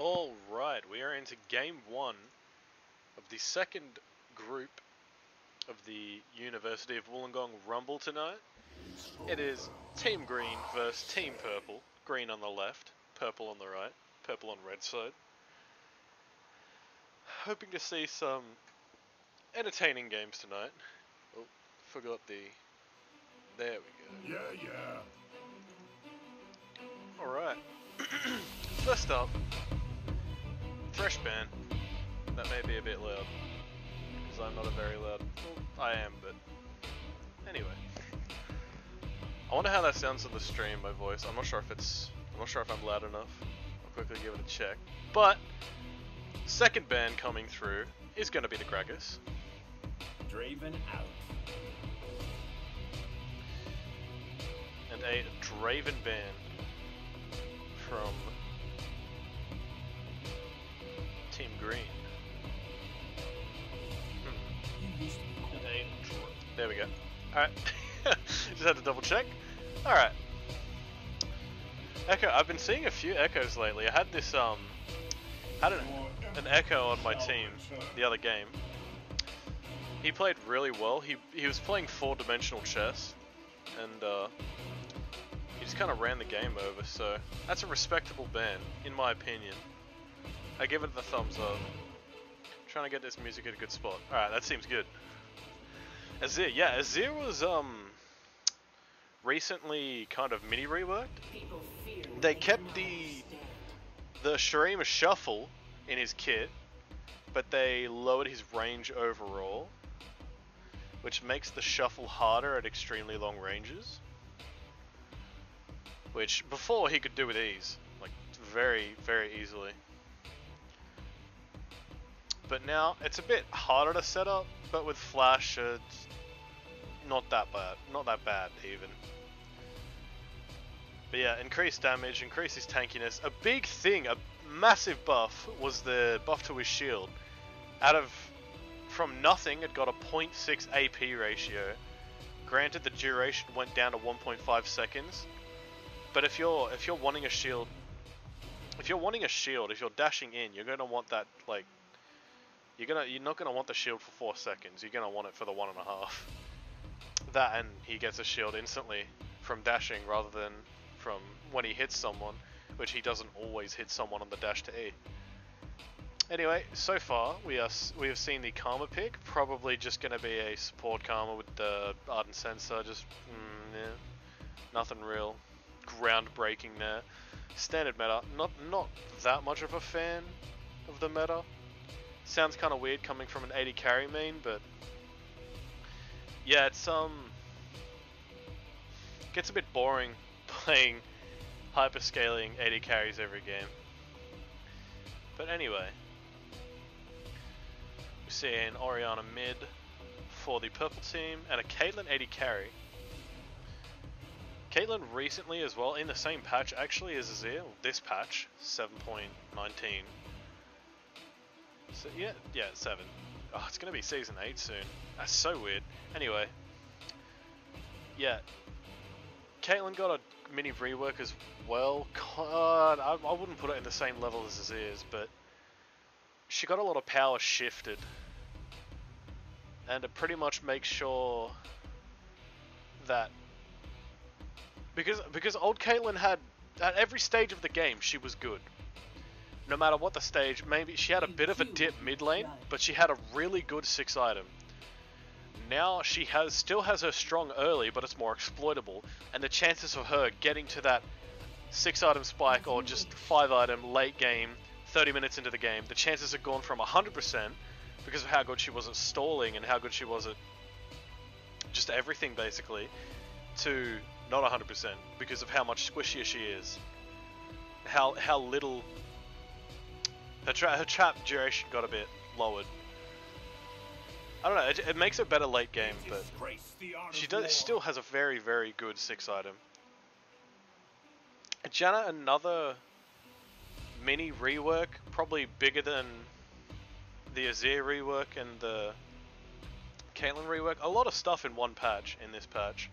Alright, we are into game one of the second group of the University of Wollongong Rumble tonight. It is Team Green versus Team Purple. Green on the left, purple on the right, purple on red side. Hoping to see some entertaining games tonight. Oh, forgot the... There we go. Yeah. Alright. First up, Fresh Ban. That may be a bit loud, because I'm not a very loud... Well, I am, but... Anyway. I wonder how that sounds on the stream, my voice. I'm not sure if I'm loud enough. I'll quickly give it a check. But, second ban coming through is going to be the Krakus. Draven out. And a Draven ban from Team Green. There we go. Alright. Just had to double check. Alright. Echo. I've been seeing a few Echoes lately. I had this, had an Echo on my team the other game. He played really well. He was playing 4-dimensional chess. And, he just kind of ran the game over. So, that's a respectable ban, in my opinion. I give it the thumbs up. Trying to get this music at a good spot. Alright, that seems good. Azir, yeah, Azir was recently kind of mini reworked. They kept the Shurima Shuffle in his kit, but they lowered his range overall, which makes the shuffle harder at extremely long ranges. Which before he could do with ease, like very, very easily. But now it's a bit harder to set up, but with Flash it's not that bad even. But yeah, increased damage, increase his tankiness. A big thing, a massive buff was the buff to his shield. From nothing, it got a 0.6 AP ratio. Granted, the duration went down to 1.5 seconds. But if you're wanting a shield, if you're dashing in, you're gonna want that like. You're not gonna want the shield for 4 seconds. You're gonna want it for the 1.5. That, and he gets a shield instantly from dashing rather than from when he hits someone, which he doesn't always hit someone on the dash to E. Anyway, so far we have seen the Karma pick, probably just gonna be a support Karma with the Ardent Sensor. Just yeah, nothing real groundbreaking there. Standard meta, not that much of a fan of the meta. Sounds kind of weird coming from an 80 carry main, but yeah, it's gets a bit boring playing hyperscaling 80 carries every game. But anyway, we see an Orianna mid for the purple team and a Caitlyn 80 carry. Caitlyn recently as well, in the same patch actually as Azir, this patch, 7.19. So, yeah, 7. Oh, it's gonna be season 8 soon. That's so weird. Anyway, yeah, Caitlyn got a mini rework as well. God, I wouldn't put it in the same level as Azir's, but she got a lot of power shifted, and it pretty much makes sure that because old Caitlyn had at every stage of the game she was good. No matter what the stage, maybe she had a bit of a dip mid lane, but she had a really good 6 item. Now she still has her strong early, but it's more exploitable, and the chances of her getting to that 6 item spike or just 5 item late game, 30 minutes into the game, the chances have gone from 100% because of how good she was at stalling and how good she was at just everything basically, to not 100% because of how much squishier she is. How little... Her trap duration got a bit lowered. I don't know, it makes it better late game, but she still has a very, very good 6 item. Janna, another mini rework, probably bigger than the Azir rework and the Caitlyn rework. A lot of stuff in one patch, in this patch.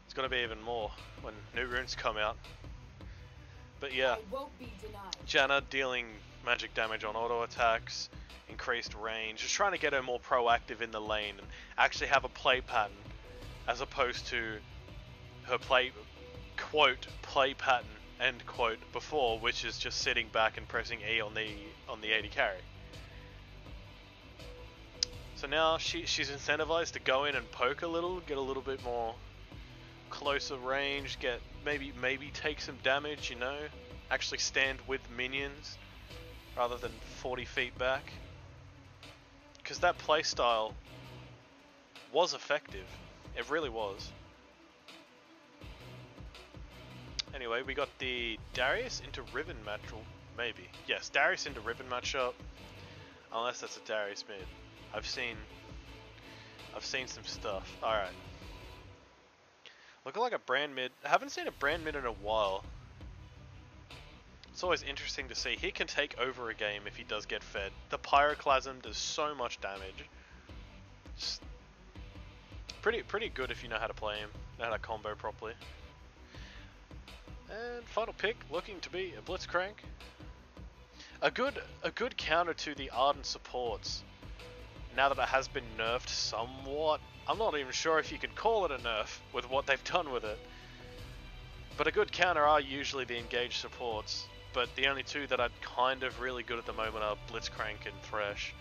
It's going to be even more when new runes come out. But yeah, I won't be denied. Janna dealing magic damage on auto attacks, increased range, just trying to get her more proactive in the lane and actually have a play pattern, as opposed to her play pattern end quote before, which is just sitting back and pressing E on the AD carry. So now she's incentivized to go in and poke a little, get a little bit more closer range, get maybe take some damage, you know, actually stand with minions rather than 40 feet back. Because that playstyle was effective. It really was. Anyway, we got the Darius into Riven match, or maybe. Yes, Darius into Riven matchup. Unless that's a Darius mid. I've seen some stuff. Alright. Looking like a brand mid. I haven't seen a brand mid in a while. It's always interesting to see. He can take over a game if he does get fed. The Pyroclasm does so much damage. Just pretty good if you know how to play him. Know how to combo properly. And final pick, looking to be a Blitzcrank. A good counter to the Ardent supports. Now that it has been nerfed somewhat. I'm not even sure if you can call it a nerf with what they've done with it. But a good counter are usually the engaged supports. But the only two that are kind of really good at the moment are Blitzcrank and Thresh.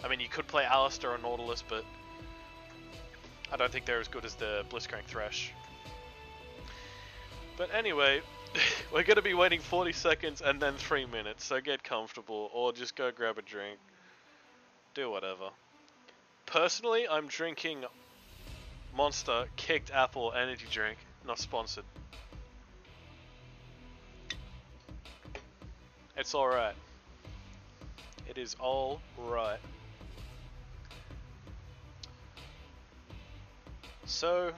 I mean, you could play Alistair or Nautilus, but I don't think they're as good as the Blitzcrank Thresh. But anyway, we're going to be waiting 40 seconds and then 3 minutes, so get comfortable or just go grab a drink. Do whatever. Personally, I'm drinking Monster Kicked Apple energy drink, not sponsored. It's alright. It is alright. So,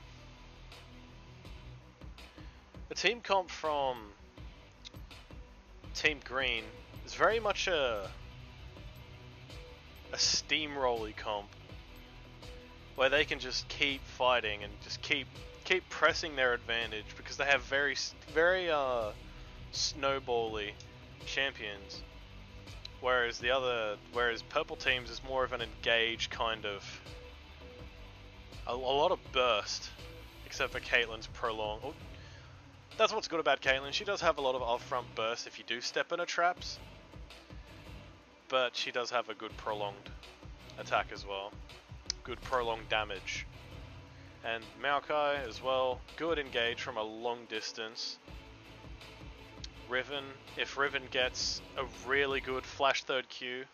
the team comp from Team Green is very much a steamrolly comp, where they can just keep fighting and just keep pressing their advantage because they have very snowbally champions, whereas purple teams is more of an engage kind of a lot of burst, except for Caitlyn's prolong. Oh, that's what's good about Caitlyn. She does have a lot of off-front burst if you do step in her traps, but she does have a good prolonged attack as well. Good prolonged damage. And Maokai as well, good engage from a long distance. Riven, if Riven gets a really good flash third Q,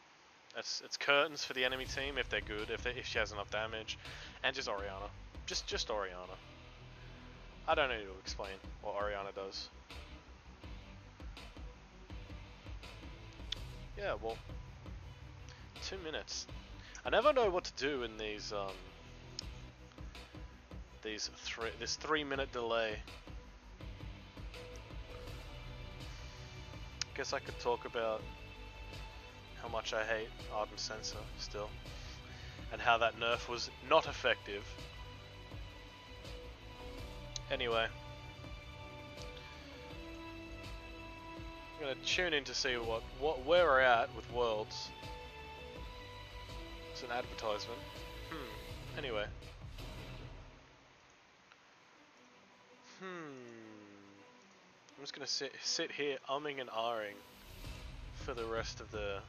it's curtains for the enemy team if they're good, if she has enough damage. And just Orianna. Just Orianna. I don't need to explain what Orianna does. Yeah, well, 2 minutes. I never know what to do in these this 3 minute delay. Guess I could talk about how much I hate Ardent Sensor still, and how that nerf was not effective. Anyway, I'm gonna tune in to see where we're at with Worlds. It's an advertisement. Anyway. I'm just gonna sit here umming and ahhing for the rest of the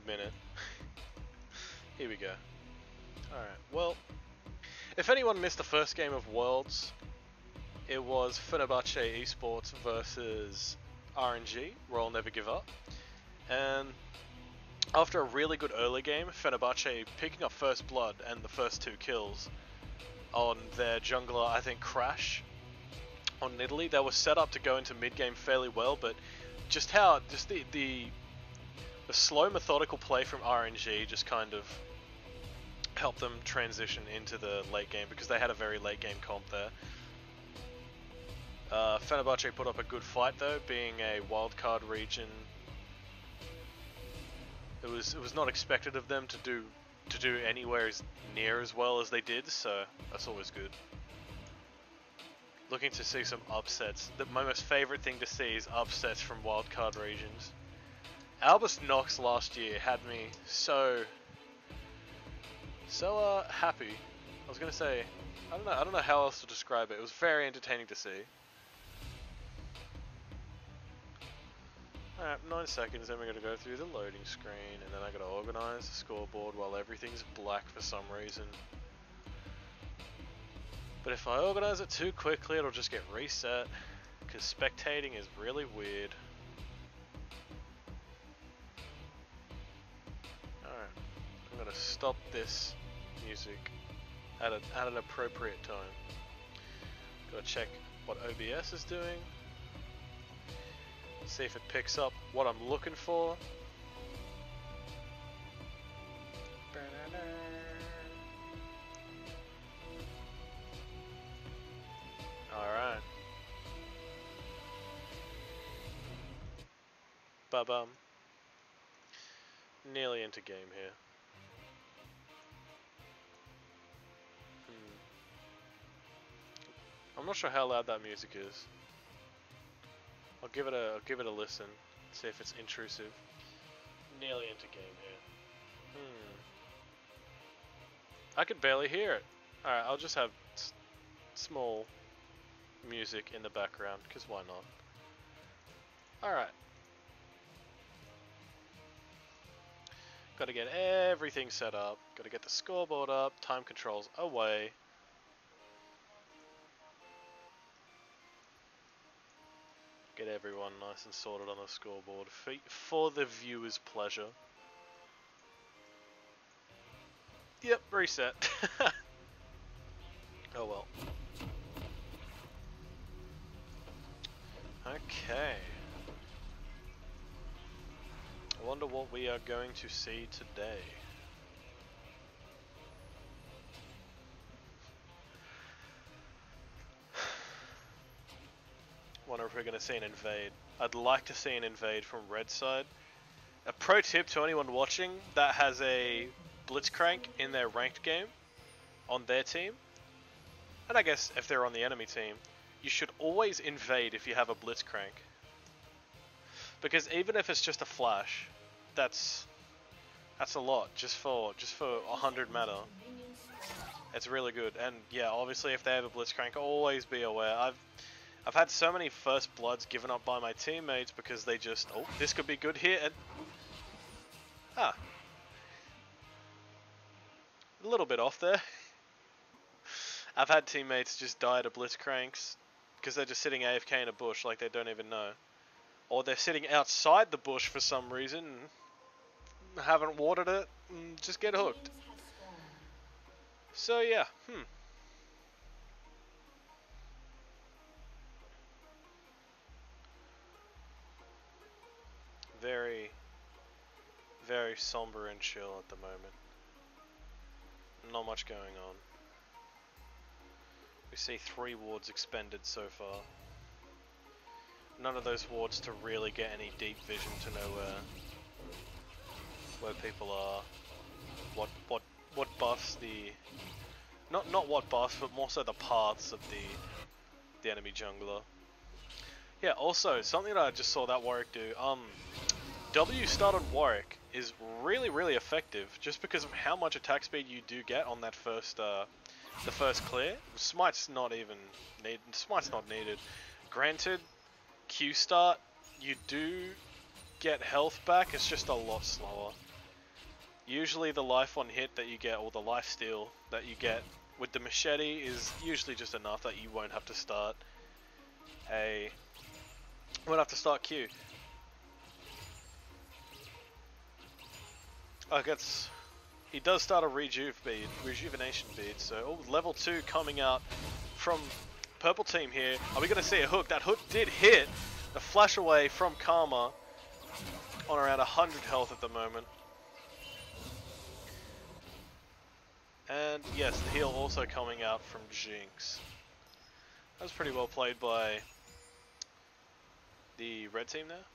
minute. Here we go. Alright, well, if anyone missed the first game of Worlds, it was Fenerbahce Esports versus RNG, Royal Never Give Up. And after a really good early game, Fenerbahce picking up first blood and the first 2 kills on their jungler, I think Crash, on Nidalee. They were set up to go into mid game fairly well, but just the slow methodical play from RNG just kind of helped them transition into the late game because they had a very late game comp there. Fenerbahce put up a good fight though, being a wildcard region. It was not expected of them to do anywhere as near as well as they did, so that's always good. Looking to see some upsets. My most favorite thing to see is upsets from wildcard regions. Albus Nox last year had me so happy. I was gonna say, I don't know how else to describe it. It was very entertaining to see. Alright, 9 seconds, then we're gonna go through the loading screen, and then I gotta organize the scoreboard while everything's black for some reason. But if I organize it too quickly, it'll just get reset, because spectating is really weird. Alright, I'm gonna stop this music at an appropriate time. Gotta check what OBS is doing. See if it picks up what I'm looking for. Alright. Ba-bum. Nearly into game here. I'm not sure how loud that music is. I'll give it a listen, see if it's intrusive. Nearly into game here. I could barely hear it. Alright, I'll just have small music in the background, because why not? Alright. Gotta get everything set up, gotta get the scoreboard up, time controls away. Get everyone nice and sorted on the scoreboard for the viewer's pleasure. Yep, reset. Oh well. Okay. I wonder what we are going to see today. Wonder if we're going to see an invade. I'd like to see an invade from red side. A pro tip to anyone watching that has a Blitzcrank in their ranked game on their team, and I guess if they're on the enemy team, you should always invade if you have a Blitzcrank. Because even if it's just a flash, that's a lot just for 100 mana. It's really good. And yeah, obviously if they have a Blitzcrank, always be aware. I've had so many first bloods given up by my teammates because they just, oh, this could be good here, and a little bit off there. I've had teammates just die to Blitzcranks because they're just sitting AFK in a bush like they don't even know. Or they're sitting outside the bush for some reason, haven't watered it, and just get hooked. So yeah, Very, very somber and chill at the moment. Not much going on. We see 3 wards expended so far. None of those wards to really get any deep vision to know where people are, what buffs the not what buffs, but more so the paths of the enemy jungler. Yeah, also something that I just saw that Warwick do. W start on Warwick is really effective just because of how much attack speed you do get on that first the first clear. Smite's not needed. Granted, Q start you do get health back, it's just a lot slower. Usually the life on hit that you get, or the life steal that you get with the machete is usually just enough that you won't have to start Q. I guess he does start a rejuvenation bead, so level 2 coming out from purple team here. Are we going to see a hook? That hook did hit. The flash away from Karma on around 100 health at the moment. And yes, the heal also coming out from Jinx. That was pretty well played by the red team there.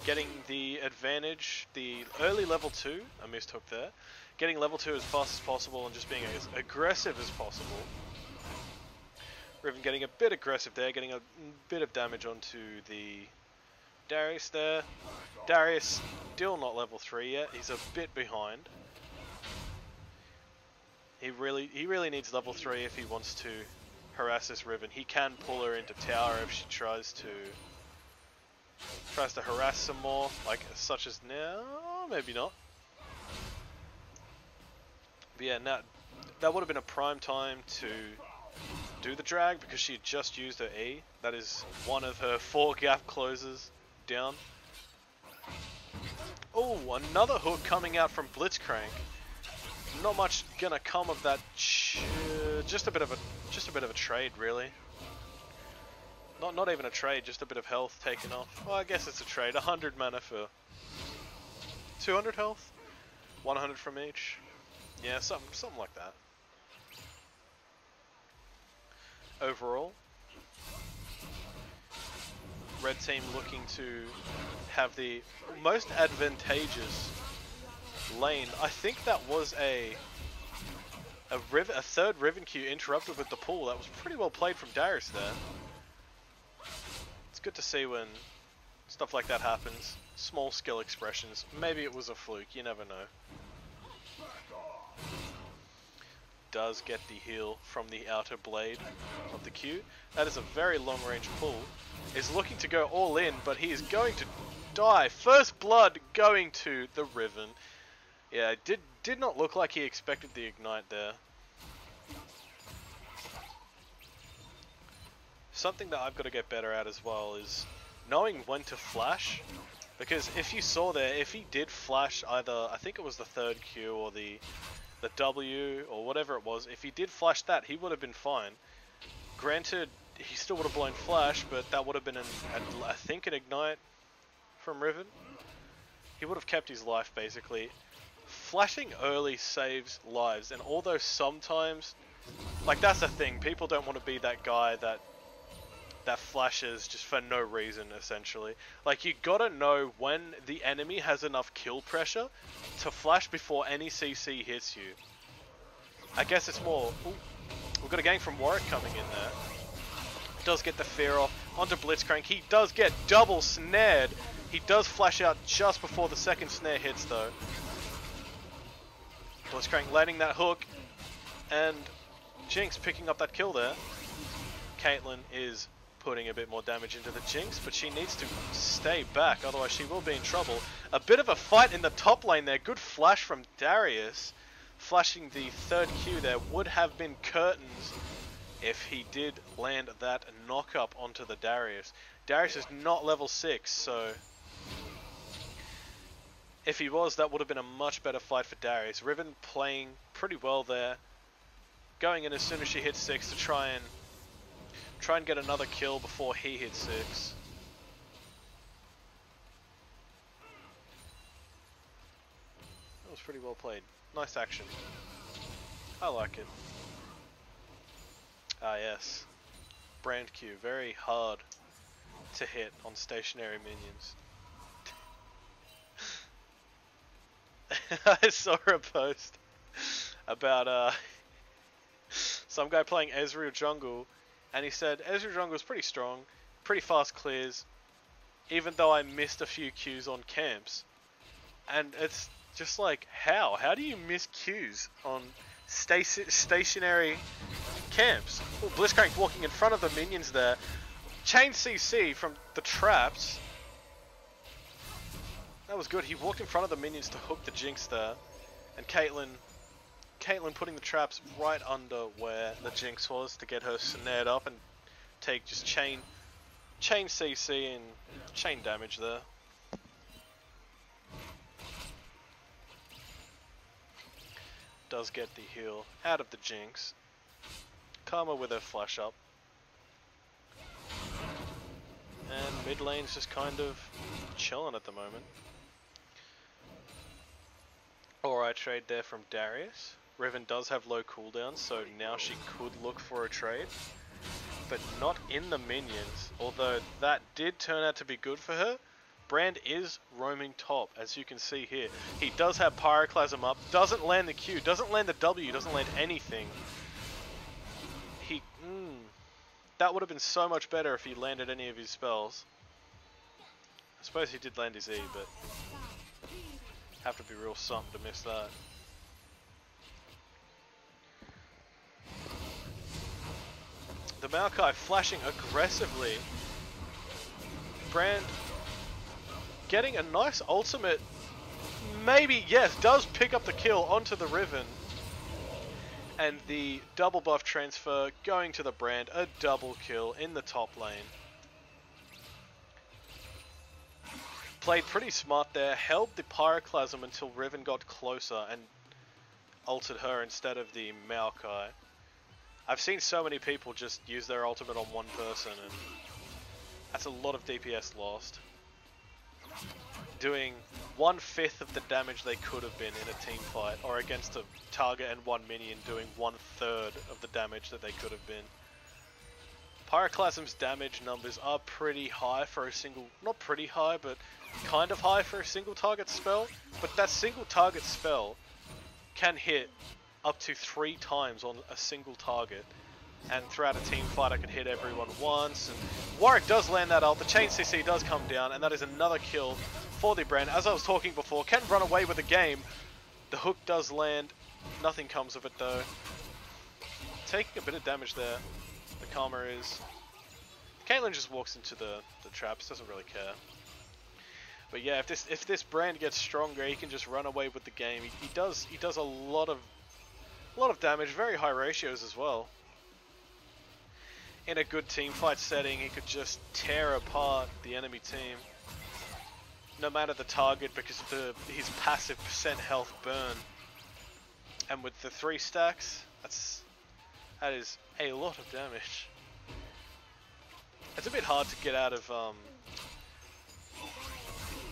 Getting the advantage, the early level 2, a missed hook there. Getting level 2 as fast as possible and just being as aggressive as possible. Riven getting a bit aggressive there, getting a bit of damage onto the Darius there. Darius still not level 3 yet. He's a bit behind. He really needs level 3 if he wants to harass this Riven. He can pull her into tower if she tries to harass some more, like such as now. Maybe not. But yeah, now that would have been a prime time to do the drag because she had just used her E. That is one of her 4 gap closes down. Oh, another hook coming out from Blitzcrank. Not much gonna come of that. Just a bit of a trade, really. Not even a trade, just a bit of health taken off. Well, I guess it's a trade. 100 mana for 200 health, 100 from each. Yeah, something like that. Overall, red team looking to have the most advantageous lane. I think that was a third Riven Q interrupted with the pull. That was pretty well played from Darius there. It's good to see when stuff like that happens. Small skill expressions. Maybe it was a fluke, you never know. Does get the heal from the outer blade of the Q. That is a very long range pull. Is looking to go all in, but he is going to die. First blood going to the Riven. Yeah, it did not look like he expected the ignite there. Something that I've got to get better at as well is knowing when to flash. Because if you saw there, if he did flash either, I think it was the third Q or the W or whatever it was, if he did flash that, he would have been fine. Granted, he still would have blown flash, but that would have been I think an ignite from Riven. He would have kept his life basically. Flashing early saves lives, and although sometimes, like that's the thing, people don't want to be that guy that flashes just for no reason, essentially. Like, you gotta know when the enemy has enough kill pressure to flash before any CC hits you. I guess it's more... Ooh, we've got a gang from Warwick coming in there. Does get the fear off onto Blitzcrank. He does get double snared. He does flash out just before the second snare hits, though. Blitzcrank landing that hook, and Jinx picking up that kill there. Caitlyn is putting a bit more damage into the Jinx, but she needs to stay back, otherwise she will be in trouble. A bit of a fight in the top lane there. Good flash from Darius. Flashing the third Q there would have been curtains if he did land that knock up onto the Darius. Darius is not level 6, so if he was, that would have been a much better fight for Darius. Riven playing pretty well there, going in as soon as she hits 6 to try and get another kill before he hits 6. That was pretty well played. Nice action. I like it. Ah yes. Brand Q, very hard to hit on stationary minions. I saw a post about some guy playing Ezreal jungle, and he said Ezreal jungle is pretty strong, pretty fast clears, even though I missed a few Qs on camps. And it's just like, how do you miss Qs on stationary camps? Oh, Blitzcrank walking in front of the minions there. Chain CC from the traps. That was good. He walked in front of the minions to hook the Jinx there. And Caitlyn putting the traps right under where the Jinx was to get her snared up and take just chain CC and chain damage there. Does get the heal out of the Jinx. Karma with her flash up. And mid lane's just kind of chilling at the moment. Alright, trade there from Darius. Riven does have low cooldown, so now she could look for a trade. But not in the minions, although that did turn out to be good for her. Brand is roaming top, as you can see here. He does have Pyroclasm up, doesn't land the Q, doesn't land the W, doesn't land anything. that would have been so much better if he landed any of his spells. I suppose he did land his E, but have to be real something to miss that. The Maokai flashing aggressively. Brand getting a nice ultimate. Maybe, yes, does pick up the kill onto the Riven. And the double buff transfer going to the Brand. A double kill in the top lane. Played pretty smart there. Held the Pyroclasm until Riven got closer and ulted her instead of the Maokai. I've seen so many people just use their ultimate on one person, and that's a lot of DPS lost. Doing 1/5 of the damage they could have been in a team fight, or against a target and one minion doing 1/3 of the damage that they could have been. Pyroclasm's damage numbers are pretty high for a single, not pretty high, but kind of high for a single target spell, but that single target spell can hit up to 3 times on a single target, and throughout a team fight I could hit everyone once, and Warwick does land that ult, the chain CC does come down, and that is another kill for the Brand. As I was talking before, can run away with the game. The hook does land, nothing comes of it though. Taking a bit of damage there, the Karma is. Caitlyn just walks into the traps, doesn't really care. But yeah, if this Brand gets stronger, he can just run away with the game. He does a lot of damage, very high ratios as well. In a good team fight setting, he could just tear apart the enemy team, no matter the target, because of his passive percent health burn. And with the 3 stacks, that is a lot of damage. It's a bit hard to get out of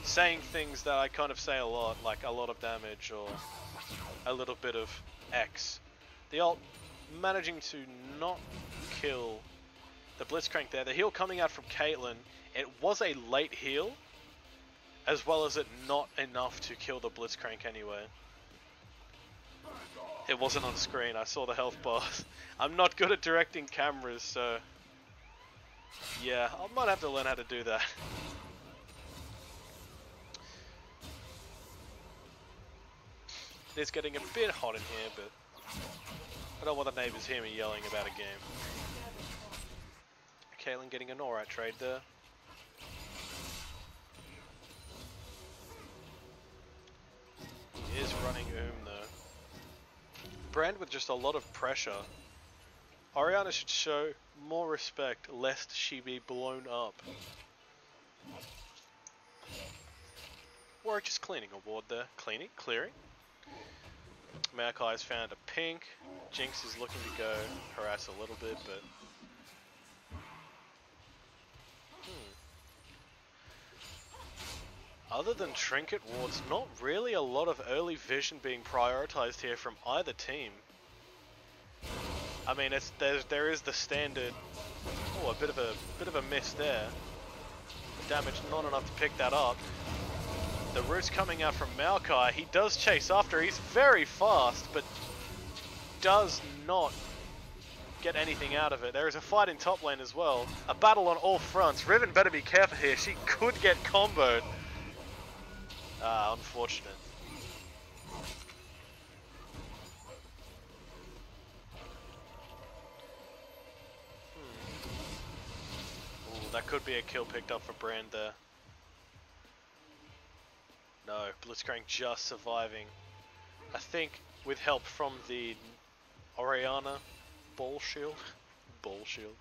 saying things that I kind of say a lot, like a lot of damage or a little bit of X. The ult managing to not kill the Blitzcrank there. The heal coming out from Caitlyn, it was a late heal, as well as it not enough to kill the Blitzcrank anyway. It wasn't on screen, I saw the health bars. I'm not good at directing cameras, so yeah, I might have to learn how to do that. It's getting a bit hot in here, but I don't want the neighbours hear me yelling about a game. Caitlyn getting an alright trade there. He is running though. Brand with just a lot of pressure. Orianna should show more respect lest she be blown up. Warwick just cleaning a ward there. Clearing. Maokai has found a pink. Jinx is looking to go harass a little bit, but other than trinket wards, not really a lot of early vision being prioritized here from either team. I mean, there is the standard. Oh, a bit of a miss there. The damage not enough to pick that up. The roots coming out from Maokai. He does chase after. He's very fast, but does not get anything out of it. There is a fight in top lane as well. A battle on all fronts. Riven better be careful here. She could get comboed. Ah, unfortunate. Ooh, that could be a kill picked up for Brand there. No, Blitzcrank just surviving. I think with help from the Orianna ball shield. Ball shield.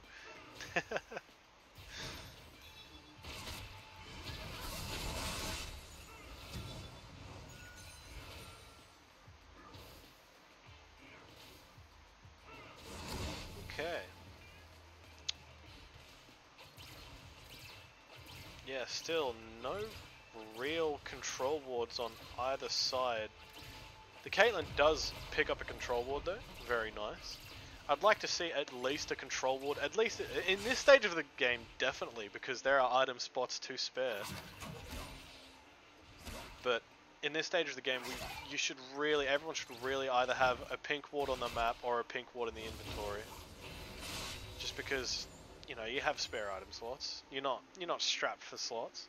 Okay. Yeah, still no real control wards on either side. The Caitlyn does pick up a control ward though, very nice. I'd like to see at least a control ward, at least in this stage of the game, definitely, because there are item spots to spare. But in this stage of the game, everyone should really either have a pink ward on the map or a pink ward in the inventory. Just because you know, you have spare item slots. You're not strapped for slots.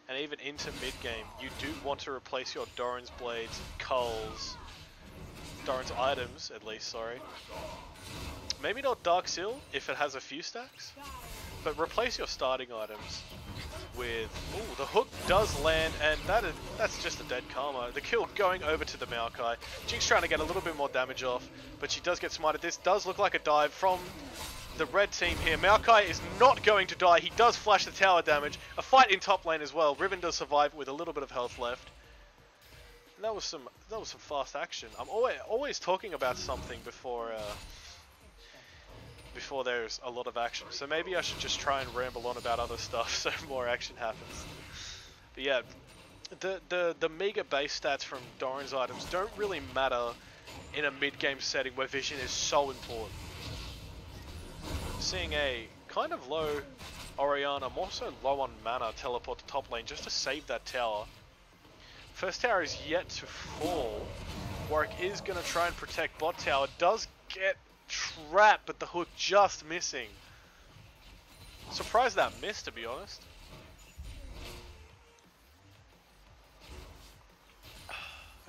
And even into mid game, you do want to replace your Doran's blades, culls, Doran's items at least. Sorry. Maybe not Dark Seal if it has a few stacks, but replace your starting items with. Ooh, the hook does land, and that's just a dead karma. The kill going over to the Maokai. Jinx trying to get a little bit more damage off, but she does get smited. This does look like a dive from the red team here. Maokai is not going to die. He does flash the tower damage. A fight in top lane as well. Riven does survive with a little bit of health left. And that was some fast action. I'm always talking about something before there's a lot of action. So maybe I should just try and ramble on about other stuff so more action happens. But yeah, the meager base stats from Doran's items don't really matter in a mid-game setting where vision is so important. Seeing a kind of low Orianna, more so low on mana, teleport to top lane just to save that tower. First tower is yet to fall. Warwick is going to try and protect bot tower. Does get trapped, but the hook just missing. Surprised that missed, to be honest.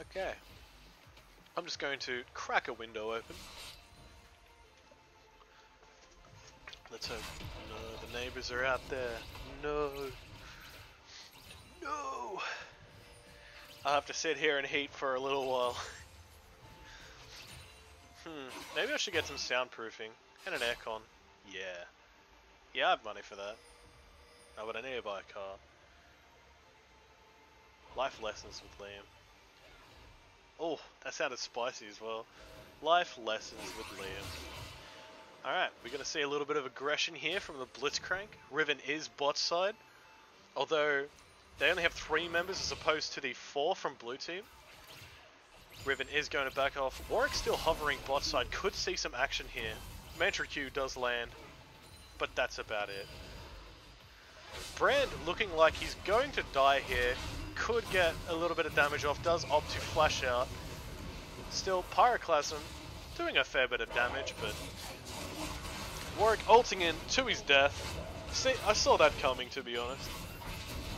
Okay. I'm just going to crack a window open. Let's hope. No, the neighbors are out there. No. No. I'll have to sit here and heat for a little while. Maybe I should get some soundproofing and an aircon. Yeah. Yeah, I have money for that. Oh, but I need to buy a car. Life lessons with Liam. Oh, that sounded spicy as well. Life lessons with Liam. Alright, we're going to see a little bit of aggression here from the Blitzcrank. Riven is bot side. Although, they only have 3 members as opposed to the 4 from blue team. Riven is going to back off. Warwick still hovering bot side. Could see some action here. Mantra Q does land. But that's about it. Brand looking like he's going to die here. Could get a little bit of damage off. Does opt to flash out. Still, Pyroclasm doing a fair bit of damage, but Warwick ulting in to his death. See, I saw that coming, to be honest.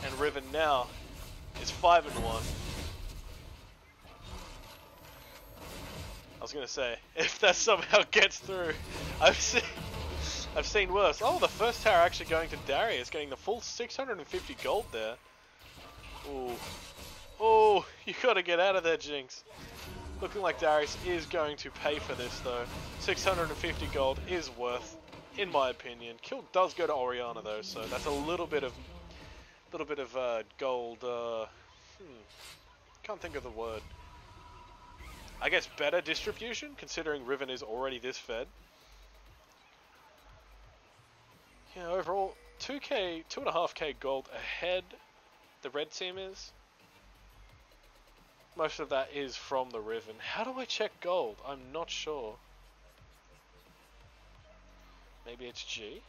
And Riven now is 5-1. I was gonna say, if that somehow gets through, I've seen worse. Oh, the first tower actually going to Darius, getting the full 650 gold there. Ooh. Oh, you gotta get out of there, Jinx. Looking like Darius is going to pay for this though. 650 gold is worth, in my opinion. Kill does go to Orianna though, so that's a little bit of gold. Can't think of the word. I guess better distribution, considering Riven is already this fed. Yeah, overall, 2.5k gold ahead the red team is. Most of that is from the Riven. How do I check gold? I'm not sure. Maybe it's G?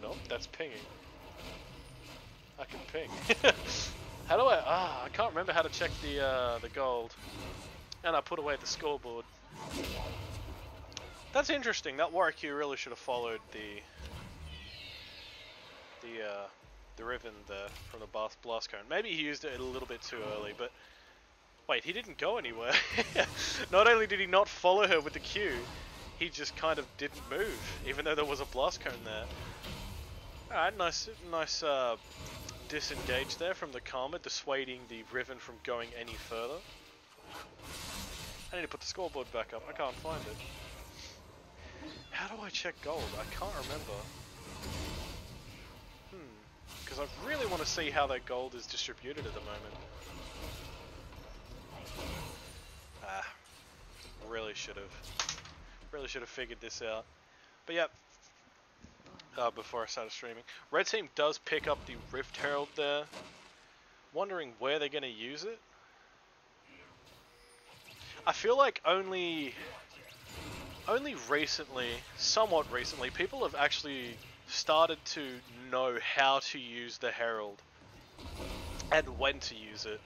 Nope, that's pinging. I can ping. How do I can't remember how to check the gold. And I put away the scoreboard. That's interesting. That Warwick Q really should have followed the Riven there from the blast cone. Maybe he used it a little bit too early, but wait, he didn't go anywhere. Not only did he not follow her with the Q, he just kind of didn't move, even though there was a blast cone there. Alright, nice disengage there from the Karma, dissuading the Riven from going any further. I need to put the scoreboard back up. I can't find it. How do I check gold? I can't remember. Because I really want to see how that gold is distributed at the moment. Really should have figured this out. But yeah. Before I started streaming, red team does pick up the Rift Herald there. Wondering where they're going to use it. I feel like only recently, somewhat recently, people have actually started to know how to use the Herald and when to use it.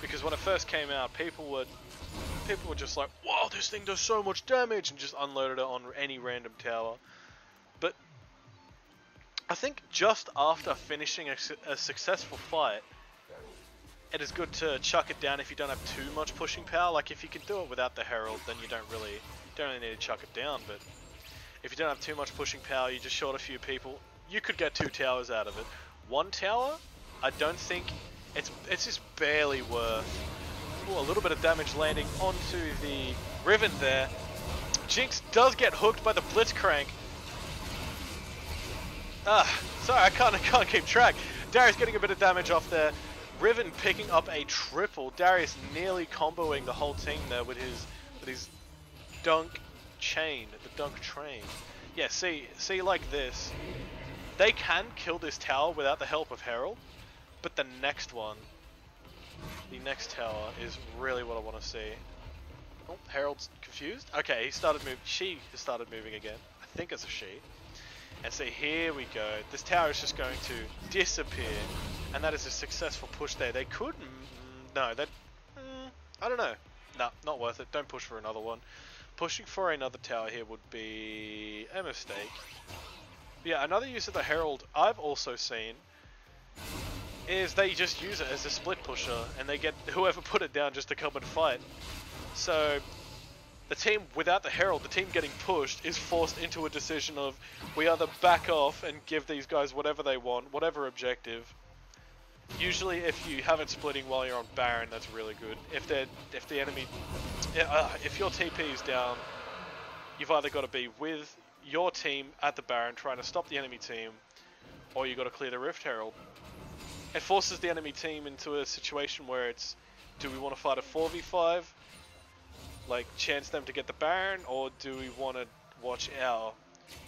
Because when it first came out, people were just like, "Wow, this thing does so much damage," and just unloaded it on any random tower. But I think just after finishing a successful fight, it is good to chuck it down if you don't have too much pushing power. Like if you can do it without the Herald, then you don't really need to chuck it down. But if you don't have too much pushing power, you just short a few people, you could get 2 towers out of it. 1 tower, I don't think it's just barely worth. Ooh, a little bit of damage landing onto the Riven there. Jinx does get hooked by the Blitzcrank. Sorry, I can't keep track. Darius getting a bit of damage off there. Riven picking up a triple. Darius nearly comboing the whole team there with his dunk chain, the dunk train. Yeah, see like this. They can kill this tower without the help of Herald, but the next tower is really what I want to see. Oh, Herald's confused. Okay, she has started moving again. I think it's a she. And see, here we go. This tower is just going to disappear, and that is a successful push there. They could, no, that, I don't know. No, not worth it. Don't push for another one. Pushing for another tower here would be a mistake. But yeah, another use of the Herald I've also seen is they just use it as a split pusher, and they get whoever put it down just to come and fight. So the team without the Herald, the team getting pushed, is forced into a decision of we either back off and give these guys whatever they want, whatever objective. Usually, if you have it splitting while you're on Baron, that's really good. If your TP is down, you've either got to be with your team at the Baron trying to stop the enemy team, or you got to clear the Rift Herald. It forces the enemy team into a situation where it's, do we want to fight a 4v5? Like, chance them to get the Baron, or do we want to watch our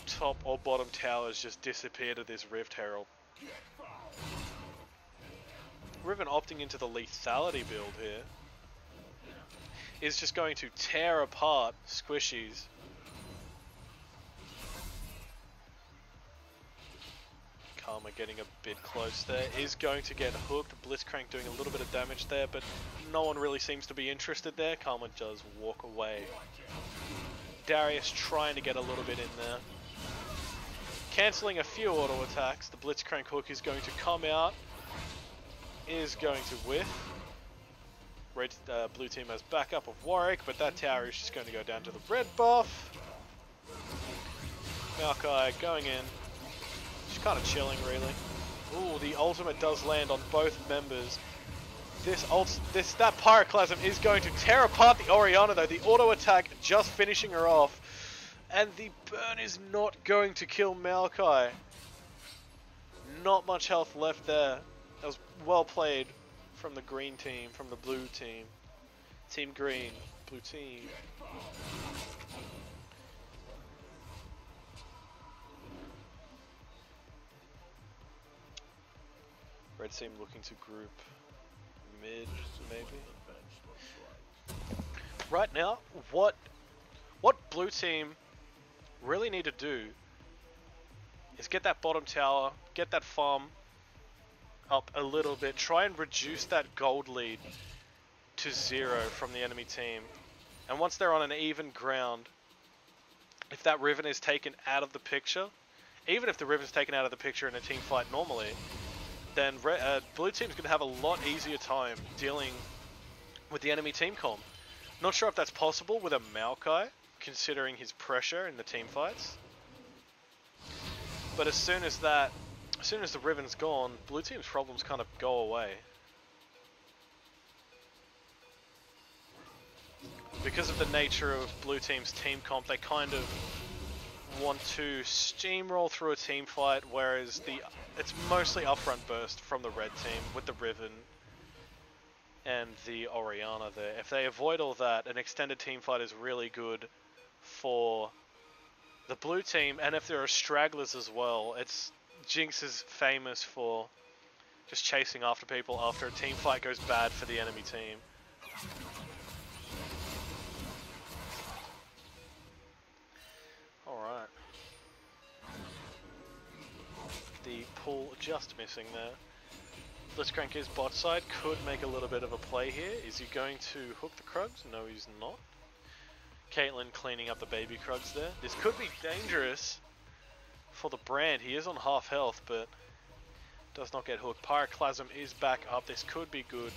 top or bottom towers just disappear to this Rift Herald? Riven opting into the lethality build here is just going to tear apart squishies. Karma getting a bit close there, is going to get hooked. Blitzcrank doing a little bit of damage there, but no one really seems to be interested there. Karma does walk away. Darius trying to get a little bit in there. Cancelling a few auto attacks. The Blitzcrank hook is going to come out. Is going to whiff. Blue team has backup of Warwick, but that tower is just going to go down to the red buff. Maokai going in. Just kind of chilling, really. Ooh, the ultimate does land on both members. That Pyroclasm is going to tear apart the Orianna, though. The auto attack just finishing her off. And the burn is not going to kill Maokai. Not much health left there. That was well played from the green team, from the blue team. Team green, blue team. Red team looking to group mid, maybe. Right now, what blue team really need to do is get that bottom tower, get that farm up a little bit, try and reduce that gold lead to 0 from the enemy team. And once they're on an even ground, if that Riven is taken out of the picture, even if the Riven's taken out of the picture in a team fight normally, then blue team's going to have a lot easier time dealing with the enemy team comp. Not sure if that's possible with a Maokai, considering his pressure in the team fights. But as soon as the Riven's gone, blue team's problems kind of go away. Because of the nature of blue team's team comp, they kind of want to steamroll through a team fight, whereas it's mostly upfront burst from the red team with the Riven and the Orianna there. If they avoid all that, an extended team fight is really good for the blue team, and if there are stragglers as well, Jinx is famous for just chasing after people after a team fight goes bad for the enemy team. Alright. The pull just missing there. Blitzcrank is bot side, could make a little bit of a play here. Is he going to hook the Krugs? No, he's not. Caitlyn cleaning up the baby Krugs there. This could be dangerous for the brand. He is on half health, but does not get hooked. Pyroclasm is back up. This could be good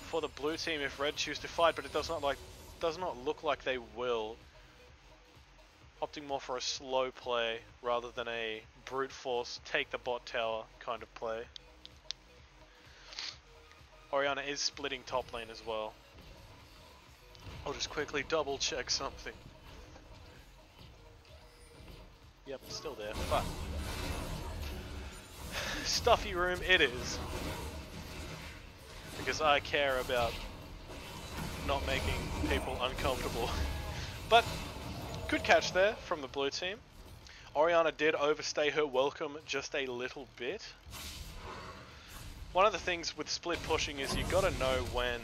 for the blue team if red choose to fight, but it does not look like they will. Opting more for a slow play rather than a brute force take the bot tower kind of play. Orianna is splitting top lane as well. I'll just quickly double check something. Yep, it's still there, but stuffy room it is. Because I care about not making people uncomfortable. But good catch there from the blue team. Orianna did overstay her welcome just a little bit. One of the things with split pushing is you gotta know when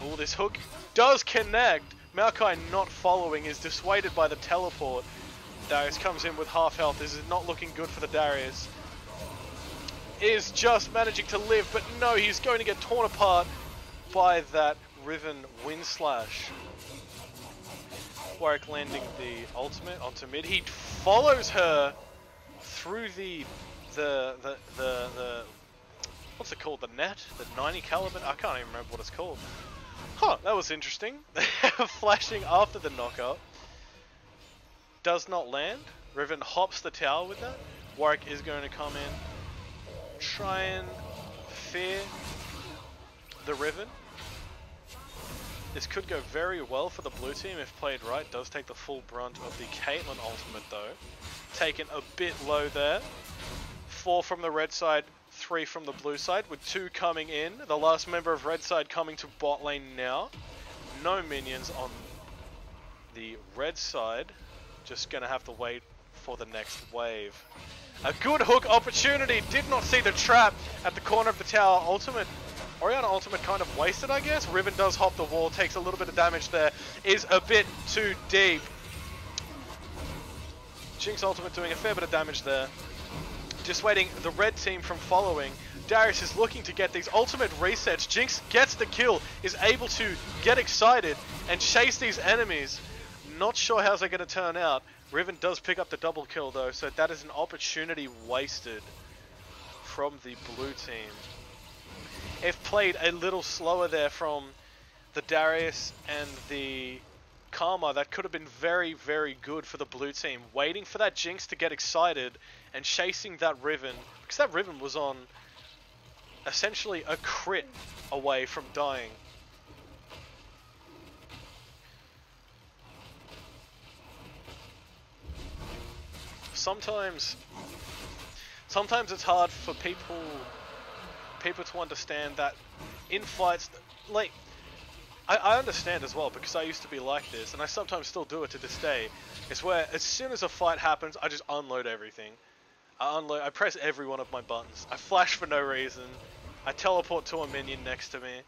all this hook does connect. Maokai not following is dissuaded by the teleport. Darius comes in with half health. This is not looking good for the Darius. Is just managing to live, but no, he's going to get torn apart by that Riven Wind Slash. Warwick landing the ultimate onto mid. He follows her through the what's it called? The net? The 90 caliber? I can't even remember what it's called. Huh, that was interesting. Flashing after the knockout. Does not land. Riven hops the tower with that. Warwick is going to come in. Try and fear the Riven. This could go very well for the blue team if played right. Does take the full brunt of the Caitlyn ultimate though. Taken a bit low there. 4 from the red side, 3 from the blue side, with 2 coming in. The last member of red side coming to bot lane now. No minions on the red side. Just gonna have to wait for the next wave. A good hook opportunity. Did not see the trap at the corner of the tower. Ultimate. Orianna ultimate kind of wasted, I guess. Riven does hop the wall, takes a little bit of damage there. Is a bit too deep. Jinx ultimate doing a fair bit of damage there. Dissuading the red team from following. Darius is looking to get these ultimate resets. Jinx gets the kill, is able to get excited and chase these enemies. Not sure how's that going to turn out. Riven does pick up the double kill though, so that is an opportunity wasted from the blue team. If played a little slower there from the Darius and the Karma, that could have been very, very good for the blue team. Waiting for that Jinx to get excited and chasing that Riven, because that Riven was on essentially a crit away from dying. Sometimes it's hard for people to understand that in fights, like, I understand as well, because I used to be like this, and I sometimes still do it to this day. It's where as soon as a fight happens, I just unload everything. I press every one of my buttons. I flash for no reason. I teleport to a minion next to me,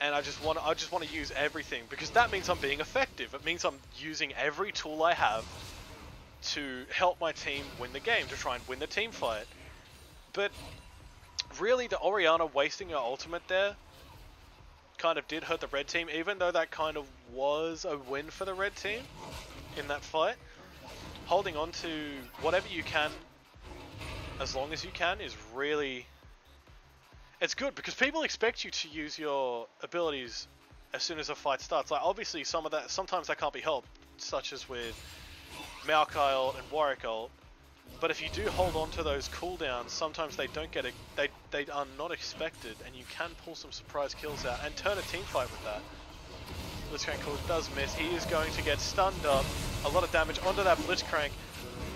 and I just want to use everything, because that means I'm being effective. It means I'm using every tool I have to help my team win the game, to try and win the team fight. But really, the Orianna wasting her ultimate there kind of did hurt the red team, even though that kind of was a win for the red team in that fight. Holding on to whatever you can, as long as you can, is really... It's good, because people expect you to use your abilities as soon as a fight starts. Like, obviously, sometimes that can't be helped, such as with Maokai ult and Warwick ult. But if you do hold on to those cooldowns, sometimes they don't get it. They are not expected, and you can pull some surprise kills out and turn a team fight with that. Blitzcrank ult does miss. He is going to get stunned up. A lot of damage onto that Blitzcrank,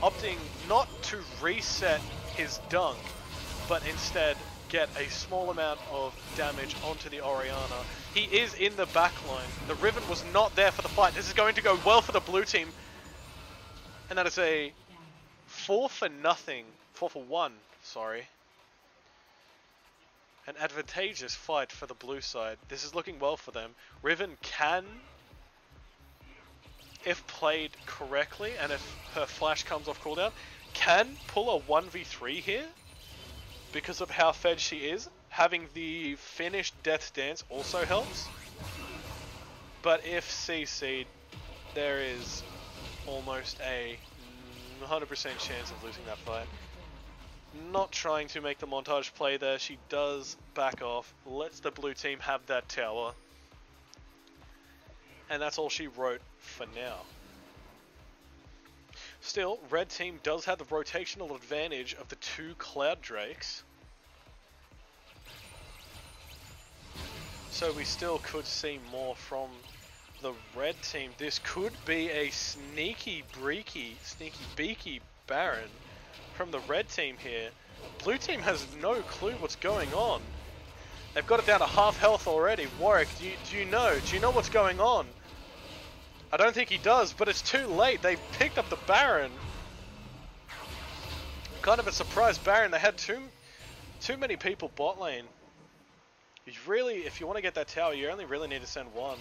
opting not to reset his dunk, but instead get a small amount of damage onto the Orianna. He is in the backline. The Riven was not there for the fight. This is going to go well for the blue team. And that is a 4 for 1, sorry. An advantageous fight for the blue side. This is looking well for them. Riven can, if played correctly, and if her flash comes off cooldown, can pull a 1v3 here, because of how fed she is. Having the finished Death's Dance also helps. But if CC'd, there is almost a 100% chance of losing that fight. Not trying to make the montage play there. She does back off, lets the blue team have that tower. And that's all she wrote for now. Still, red team does have the rotational advantage of the 2 Cloud Drakes. So we still could see more from the red team. This could be a sneaky beaky Baron from the red team here. Blue team has no clue what's going on. They've got it down to half health already. Warwick, do you know what's going on? I don't think he does, but it's too late. They've picked up the Baron. Kind of a surprise Baron. They had too many people bot lane. If you want to get that tower, you only really need to send one.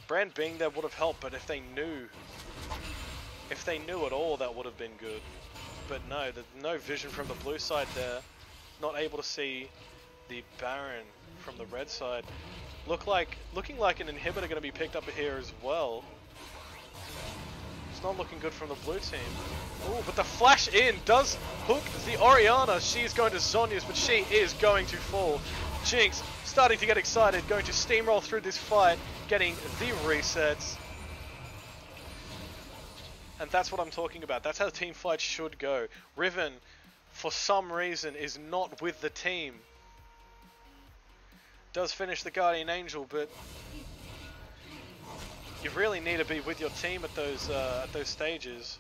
Brand being there would have helped, but if they knew at all, that would have been good. But no, there's no vision from the blue side there. Not able to see the Baron from the red side. Looking like an inhibitor going to be picked up here as well. It's not looking good from the blue team. Oh, but the flash in does hook the Orianna. She's going to Zhonya's, but she is going to fall. Jinx starting to get excited, going to steamroll through this fight, getting the resets. And that's what I'm talking about. That's how the team fight should go. Riven, for some reason, is not with the team. Does finish the Guardian Angel, but you really need to be with your team at those stages.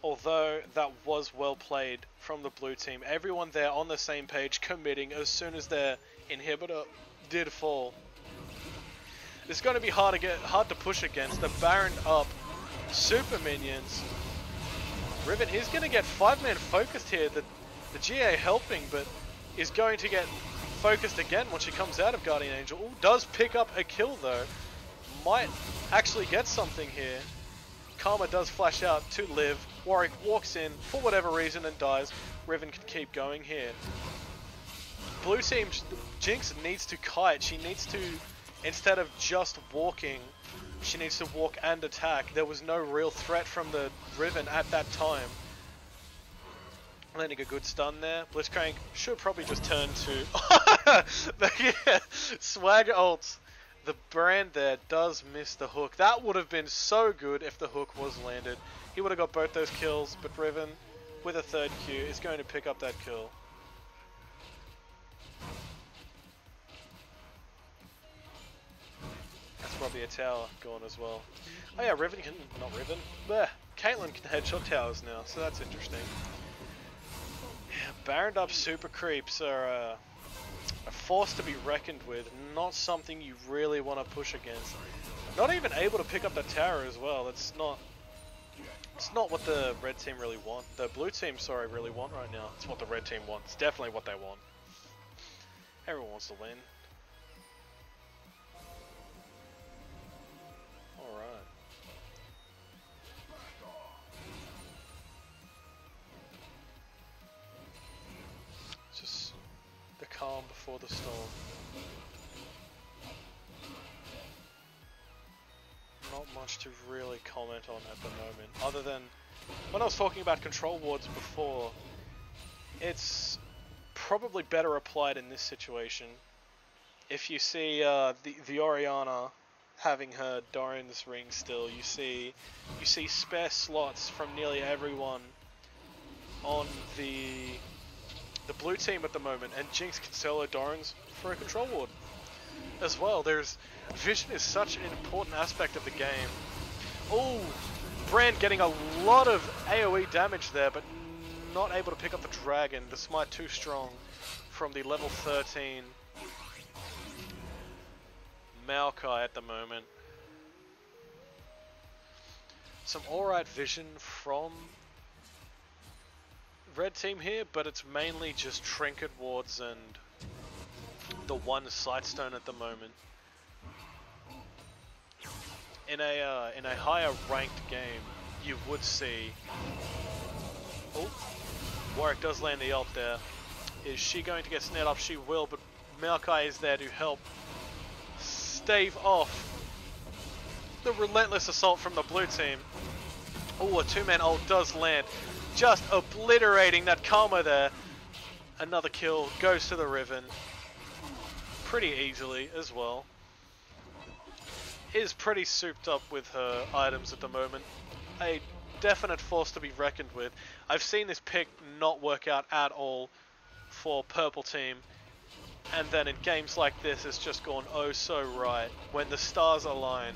Although that was well played from the blue team. Everyone there on the same page, committing as soon as their inhibitor did fall. This is going to be hard to push against. The Baron up, super minions. Riven is going to get 5-man focused here. The GA helping, but is going to get focused again once she comes out of Guardian Angel. Ooh, does pick up a kill though. Might actually get something here. Karma does flash out to live. Warwick walks in for whatever reason and dies. Riven can keep going here. Blue team, Jinx needs to kite. She needs to, instead of just walking, she needs to walk and attack. There was no real threat from the Riven at that time. Landing a good stun there. Blitzcrank should probably just turn to swag ults. The Brand there does miss the hook. That would have been so good if the hook was landed. He would have got both those kills, but Riven, with a 3rd Q, is going to pick up that kill. That's probably a tower gone as well. Oh yeah, Riven can, not Riven, bleh, Caitlyn can headshot towers now, so that's interesting. Yeah, Baroned up super creeps are a force to be reckoned with, not something you really want to push against. Not even able to pick up that tower as well. It's not what the red team really want. The blue team, sorry, really want right now. It's what the red team wants. It's definitely what they want. Everyone wants to win. Alright. Just the calm before the storm. Not much to really comment on at the moment, other than when I was talking about control wards before, it's probably better applied in this situation. If you see the Orianna having her Doran's ring still, you see spare slots from nearly everyone on the blue team at the moment, and Jinx can sell her Doran's for a control ward as well. Vision is such an important aspect of the game. Oh, Brand getting a lot of AoE damage there, but not able to pick up the dragon. The smite too strong from the level 13 Maokai at the moment. Some alright vision from red team here, but it's mainly just trinket wards and the one sightstone at the moment. In a higher ranked game, you would see. Oh, Warwick does land the ult there. Is she going to get snared up? She will, but Maokai is there to help stave off the relentless assault from the blue team. Oh, a two-man ult does land. Just obliterating that Karma there. Another kill goes to the Riven. Pretty easily as well. Is pretty souped up with her items at the moment. A definite force to be reckoned with. I've seen this pick not work out at all for purple team. And then in games like this, it's just gone oh so right. When the stars align,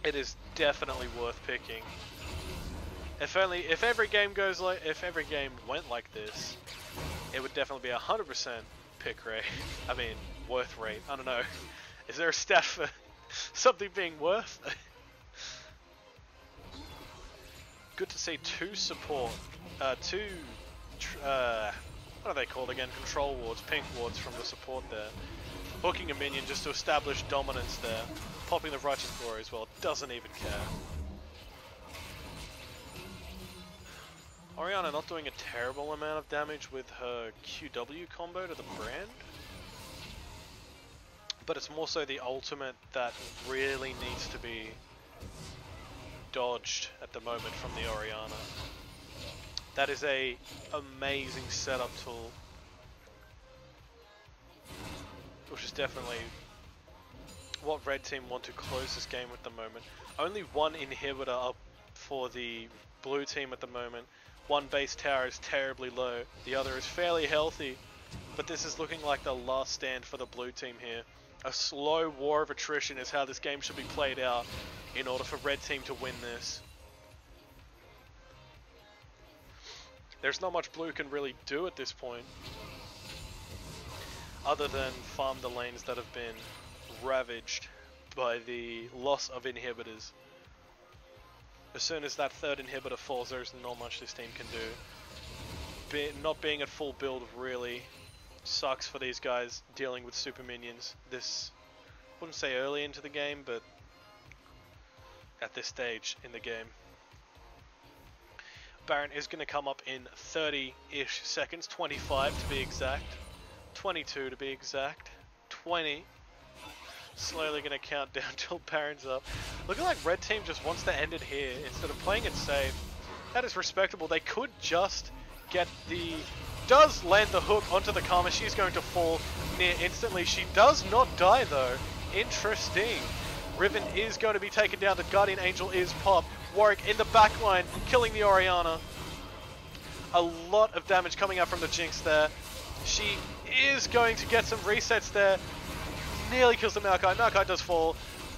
it is definitely worth picking. If every game went like this, it would definitely be 100% pick rate. I mean, worth rate. I don't know. Is there a stat for something being worth? Good to see two support, what are they called again? Control wards, pink wards from the support there. Hooking a minion just to establish dominance there. Popping the Righteous Glory as well, doesn't even care. Orianna not doing a terrible amount of damage with her QW combo to the brand. But it's more so the ultimate that really needs to be dodged at the moment from the Orianna. That is a amazing setup tool, which is definitely what red team want to close this game at the moment. Only one inhibitor up for the blue team at the moment. One base tower is terribly low, the other is fairly healthy, but this is looking like the last stand for the blue team here. A slow war of attrition is how this game should be played out in order for red team to win this. There's not much blue can really do at this point, other than farm the lanes that have been ravaged by the loss of inhibitors. As soon as that third inhibitor falls, there's not much this team can do. Not being at full build really sucks for these guys dealing with super minions. This, wouldn't say early into the game, but at this stage in the game. Baron is going to come up in 30-ish seconds, 25 to be exact, 22 to be exact, 20. Slowly going to count down till Baron's up. Looking like red team just wants to end it here instead of playing it safe. That is respectable. They could just get the... Does land the hook onto the Karma. She's going to fall near instantly. She does not die though. Interesting. Riven is going to be taken down. The Guardian Angel is popped. Warwick in the backline, killing the Orianna. A lot of damage coming out from the Jinx there. She is going to get some resets there. Nearly kills the Maokai. Maokai does fall.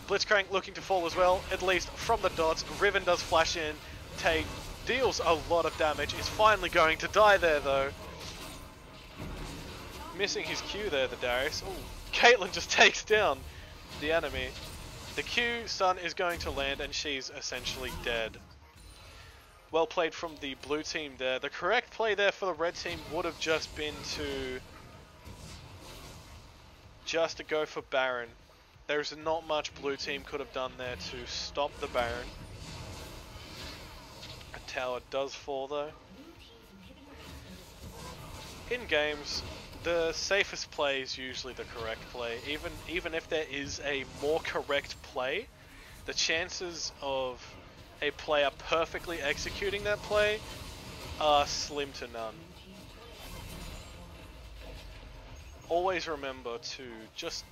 Blitzcrank looking to fall as well, at least from the dots. Riven does flash in. Tate deals a lot of damage. Is finally going to die there though. Missing his Q there, the Darius. Ooh, Caitlyn just takes down the enemy. The Q stun is going to land and she's essentially dead. Well played from the blue team there. The correct play there for the red team would have just been to go for Baron. There's not much blue team could have done there to stop the Baron. A tower does fall though. In games, the safest play is usually the correct play. Even if there is a more correct play, the chances of a player perfectly executing that play are slim to none. Always remember to just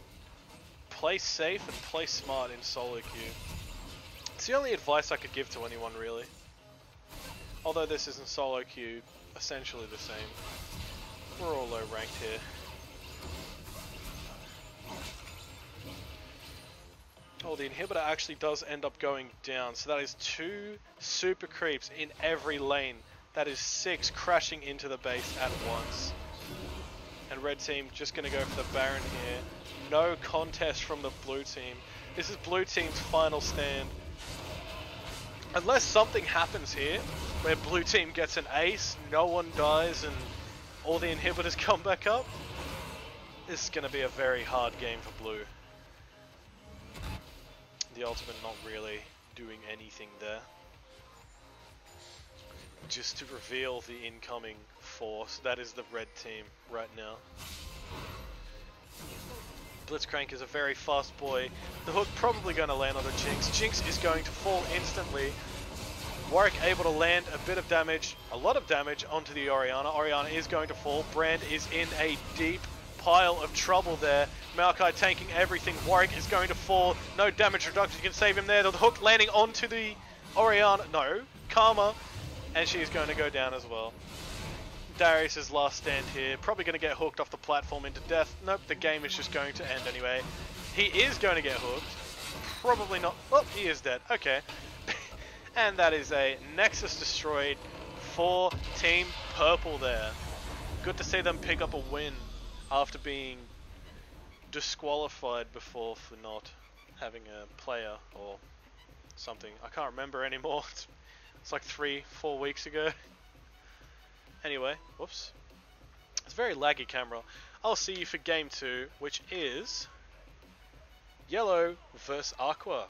play safe and play smart in solo queue. It's the only advice I could give to anyone really. Although this isn't solo queue, essentially the same. We're all low ranked here. Oh, the inhibitor actually does end up going down. So that is 2 super creeps in every lane. That is 6 crashing into the base at once. And red team just going to go for the Baron here. No contest from the blue team. This is blue team's final stand. Unless something happens here, where blue team gets an ace, no one dies, and all the inhibitors come back up, this is going to be a very hard game for blue. The ultimate not really doing anything there. Just to reveal the incoming force, that is the red team right now. Blitzcrank is a very fast boy. The hook probably going to land on the Jinx. Jinx is going to fall instantly. Warwick able to land a bit of damage, a lot of damage onto the Orianna. Orianna is going to fall. Brand is in a deep pile of trouble there. Maokai tanking everything. Warwick is going to fall. No damage reduction can save him there. The hook landing onto the Orianna. No. Karma. And she's going to go down as well. Darius' last stand here. Probably going to get hooked off the platform into death. Nope, the game is just going to end anyway. He is going to get hooked. Probably not. Oh, he is dead. Okay. And that is a Nexus destroyed for Team Purple there. Good to see them pick up a win after being disqualified before for not having a player or something. I can't remember anymore. It's like 3-4 weeks ago. Anyway, whoops. It's a very laggy camera. I'll see you for game 2, which is Yellow versus Aqua.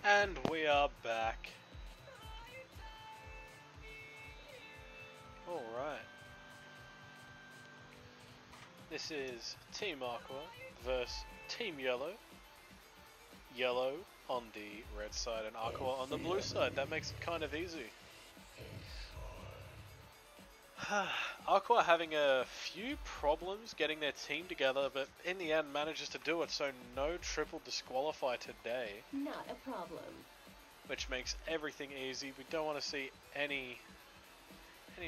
And we are back. Alright. This is Team Aqua versus Team Yellow. Yellow on the red side and Aqua on the blue side. That makes it kind of easy. Aqua having a few problems getting their team together, but in the end manages to do it, so no triple disqualify today. Not a problem. Which makes everything easy. We don't want to see any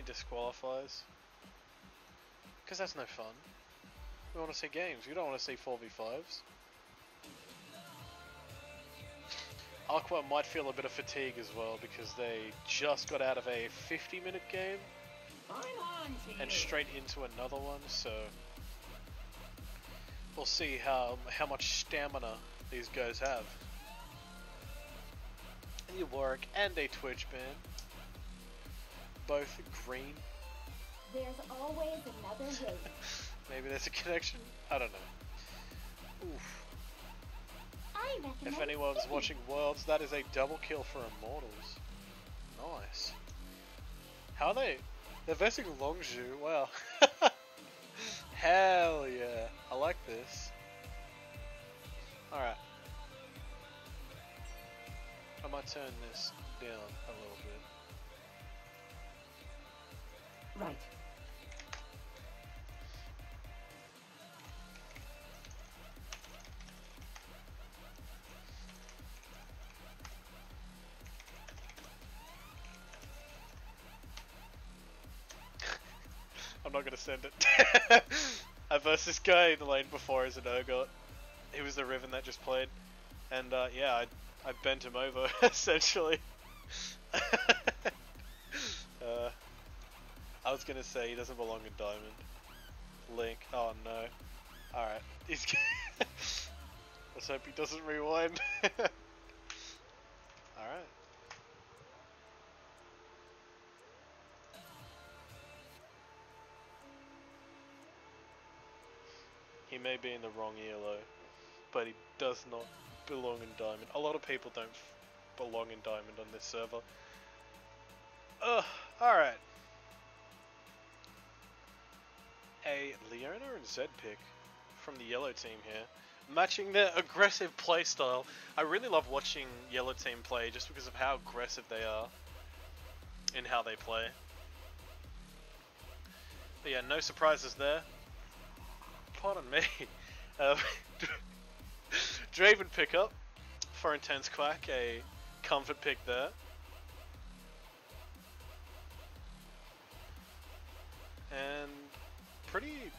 disqualifies, because that's no fun. We want to see games. We don't want to see 4v5s. Aqua might feel a bit of fatigue as well, because they just got out of a 50-minute game and straight into another one, so we'll see how much stamina these guys have. A Warwick and a Twitch ban, both green. There's always another way. Maybe there's a connection? I don't know. Oof. If anyone's watching Worlds, that is a double kill for Immortals. Nice. How are they? They're versing Longzhu. Wow. Hell yeah. I like this. Alright. I might turn this down a little bit. Right. I'm not gonna send it. I versed this guy in the lane before as an Urgot. He was the Riven that just played. And yeah, I bent him over, essentially. I was gonna say he doesn't belong in Diamond. Link, oh no. Alright, he's let's hope he doesn't rewind. Alright. He may be in the wrong ELO, but he does not belong in Diamond. A lot of people don't belong in Diamond on this server. Alright. A Leona and Zed pick from the yellow team here, matching their aggressive playstyle. I really love watching yellow team play just because of how aggressive they are in how they play. But yeah, no surprises there. Pardon me. Draven pickup for Intense Quack, a comfort pick there. And pretty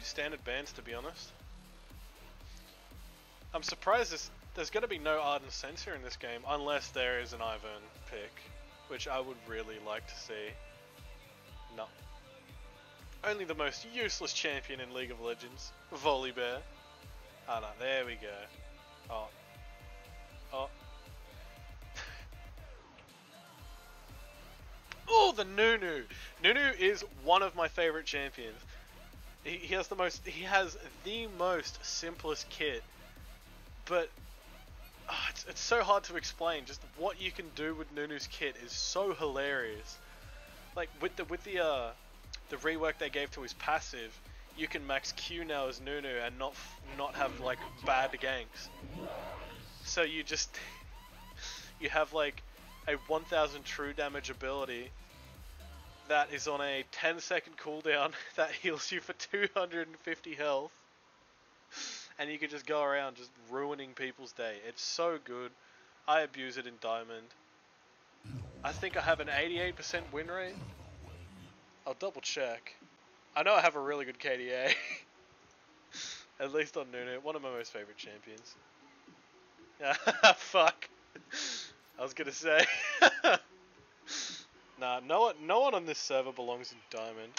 standard bans, to be honest. I'm surprised there's going to be no Ardent Censor in this game unless there is an Ivern pick, which I would really like to see. No. Only the most useless champion in League of Legends, Volibear. Oh no, there we go. Oh. Oh. Oh, the Nunu! Nunu is one of my favorite champions. He has the most simplest kit, but it's so hard to explain. Just what you can do with Nunu's kit is so hilarious. Like with the rework they gave to his passive, you can max Q now as Nunu and not have like bad ganks. So you have like a 1000 true damage ability that is on a 10-second cooldown that heals you for 250 health, and you can just go around just ruining people's day. It's so good. I abuse it in Diamond. I think I have an 88% win rate. I'll double check. I know I have a really good KDA. At least on Nunu, one of my most favorite champions. Fuck. I was gonna say. Nah, no one on this server belongs in Diamond.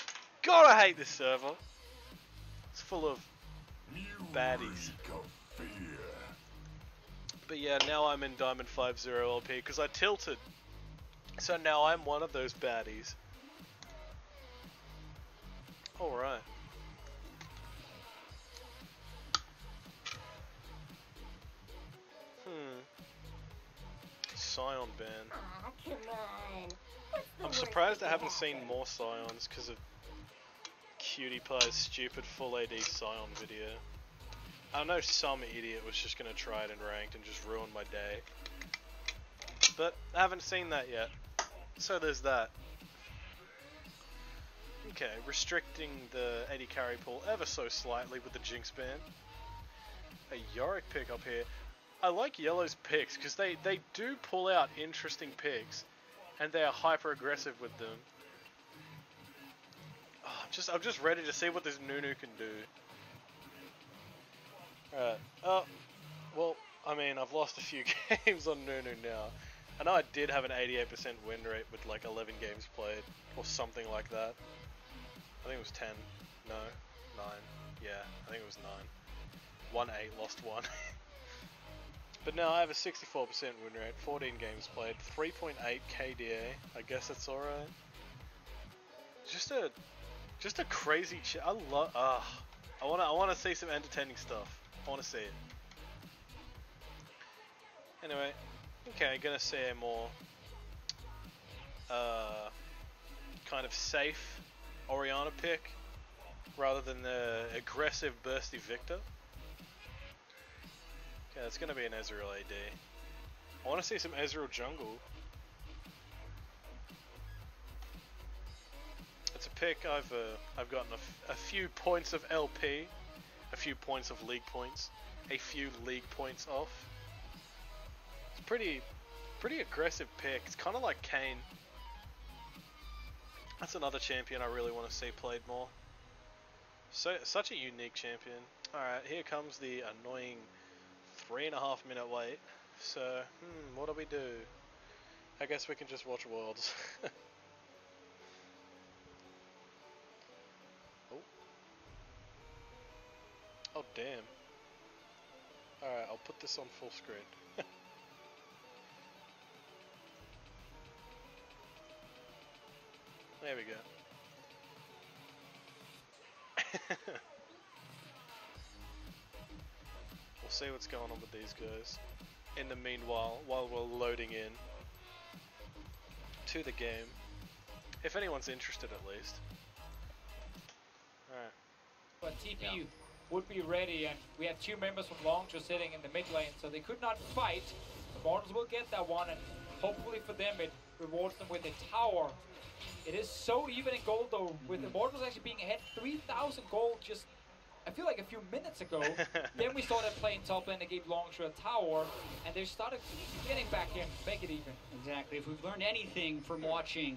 God, I hate this server. It's full of baddies. But yeah, now I'm in Diamond 5-0 LP because I tilted. So now I'm one of those baddies. Alright. Scion ban. Ah, come on. What's the I'm worst surprised that I could haven't seen happen? more Scions because of Cutie Pie's stupid full AD Scion video. I know some idiot was just gonna try it in ranked and just ruin my day. But I haven't seen that yet. So there's that. Okay, restricting the AD carry pool ever so slightly with the Jinx ban. A Yorick pick up here. I like Yellow's picks because they do pull out interesting picks and they are hyper aggressive with them. Oh, I'm just ready to see what this Nunu can do. Alright. Oh, well, I mean, I've lost a few games on Nunu now. I know I did have an 88% win rate with like 11 games played, or something like that. I think it was 10. No, 9. Yeah, I think it was 9. Won 8, lost 1. But now I have a 64% win rate, 14 games played, 3.8 KDA. I guess that's alright. Just a crazy I love. I wanna see some entertaining stuff. I wanna see it. Anyway, okay, gonna see a more kind of safe Orianna pick rather than the aggressive bursty Victor. Okay, it's gonna be an Ezreal AD. I wanna see some Ezreal jungle. It's a pick I've gotten a few points of LP, a few points of league points, a few league points off. It's pretty aggressive pick. It's kind of like Kayn. That's another champion I really want to see played more. So such a unique champion. All right, here comes the annoying 3.5 minute wait. So what do we do? I guess we can just watch Worlds. Oh damn. Alright, I'll put this on full screen. There we go. We'll see what's going on with these guys. In the meanwhile, while we're loading in to the game. If anyone's interested at least. Alright. But TP would be ready, and we had 2 members from Longshore sitting in the mid lane, so they could not fight. The Mortals will get that one, and hopefully for them it rewards them with a tower. It is so even in gold though, with the Mortals actually being ahead 3,000 gold just, I feel like a few minutes ago. Then we started playing top lane, they gave Longshore a tower, and they started getting back in, make it even. Exactly. If we've learned anything from watching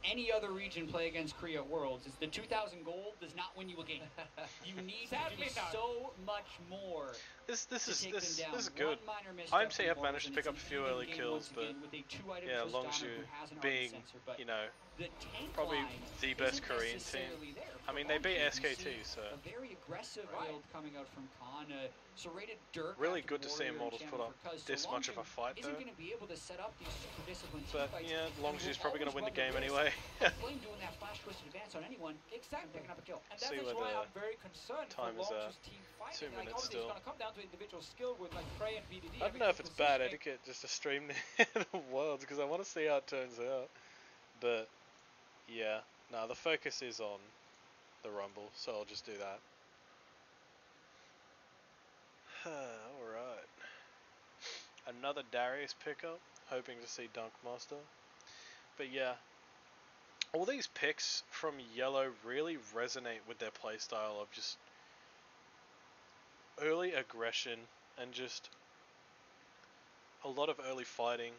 any other region play against Korea at Worlds, it's the 2,000 gold does not win you a game. You need to do so much more. This is One good. minor misstep IMC from have Mortals, managed to and pick it's up a an few even early game kills, once but again with a 2-item yeah, plus diner Longshu who has an being, ardent sensor, but you know, the tank probably line the best isn't Korean team. necessarily there I for mean, they beat Longshore. You SKT, see so a very aggressive build coming out from Khan, serrated Dirk. really after good to see Warrior Immortals and put up Champion for Cuz, this so much of a Longshore fight isn't though. going to be able to set up these super disciplined But team fights, yeah, and Longshu's will probably going to always win the run game risk anyway. of Flame doing that flash twisted advance on anyone, Exactly. picking up a kill. And that's See actually where why the I'm very concerned for time is at. Longshore's team 2 fighting. Like, minutes obviously still. it's going to come down to individual skill with like Prey and VDD. I don't know if it's bad etiquette just to stream the Worlds because I want to see how it turns out. But yeah, no, the focus is on the Rumble, so I'll just do that. Alright. Another Darius pickup, hoping to see Dunkmaster. But yeah, all these picks from Yellow really resonate with their playstyle of just early aggression and just a lot of early fighting.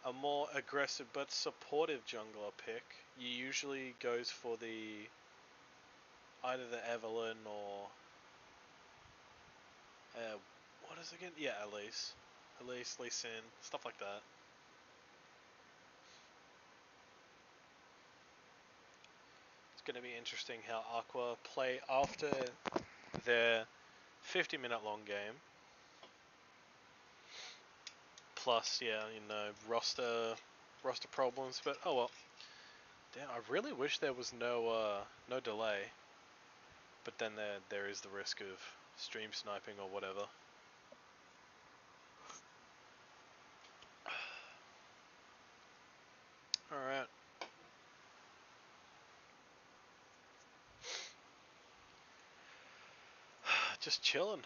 A more aggressive but supportive jungler pick usually goes for the either the Evelyn or what is it again? Yeah, Elise, Lee Sin, stuff like that. It's going to be interesting how Aqua play after their 50-minute long game. Plus, yeah, you know, roster problems, but oh well. Damn, I really wish there was no delay. But then there is the risk of stream sniping or whatever. Just chilling.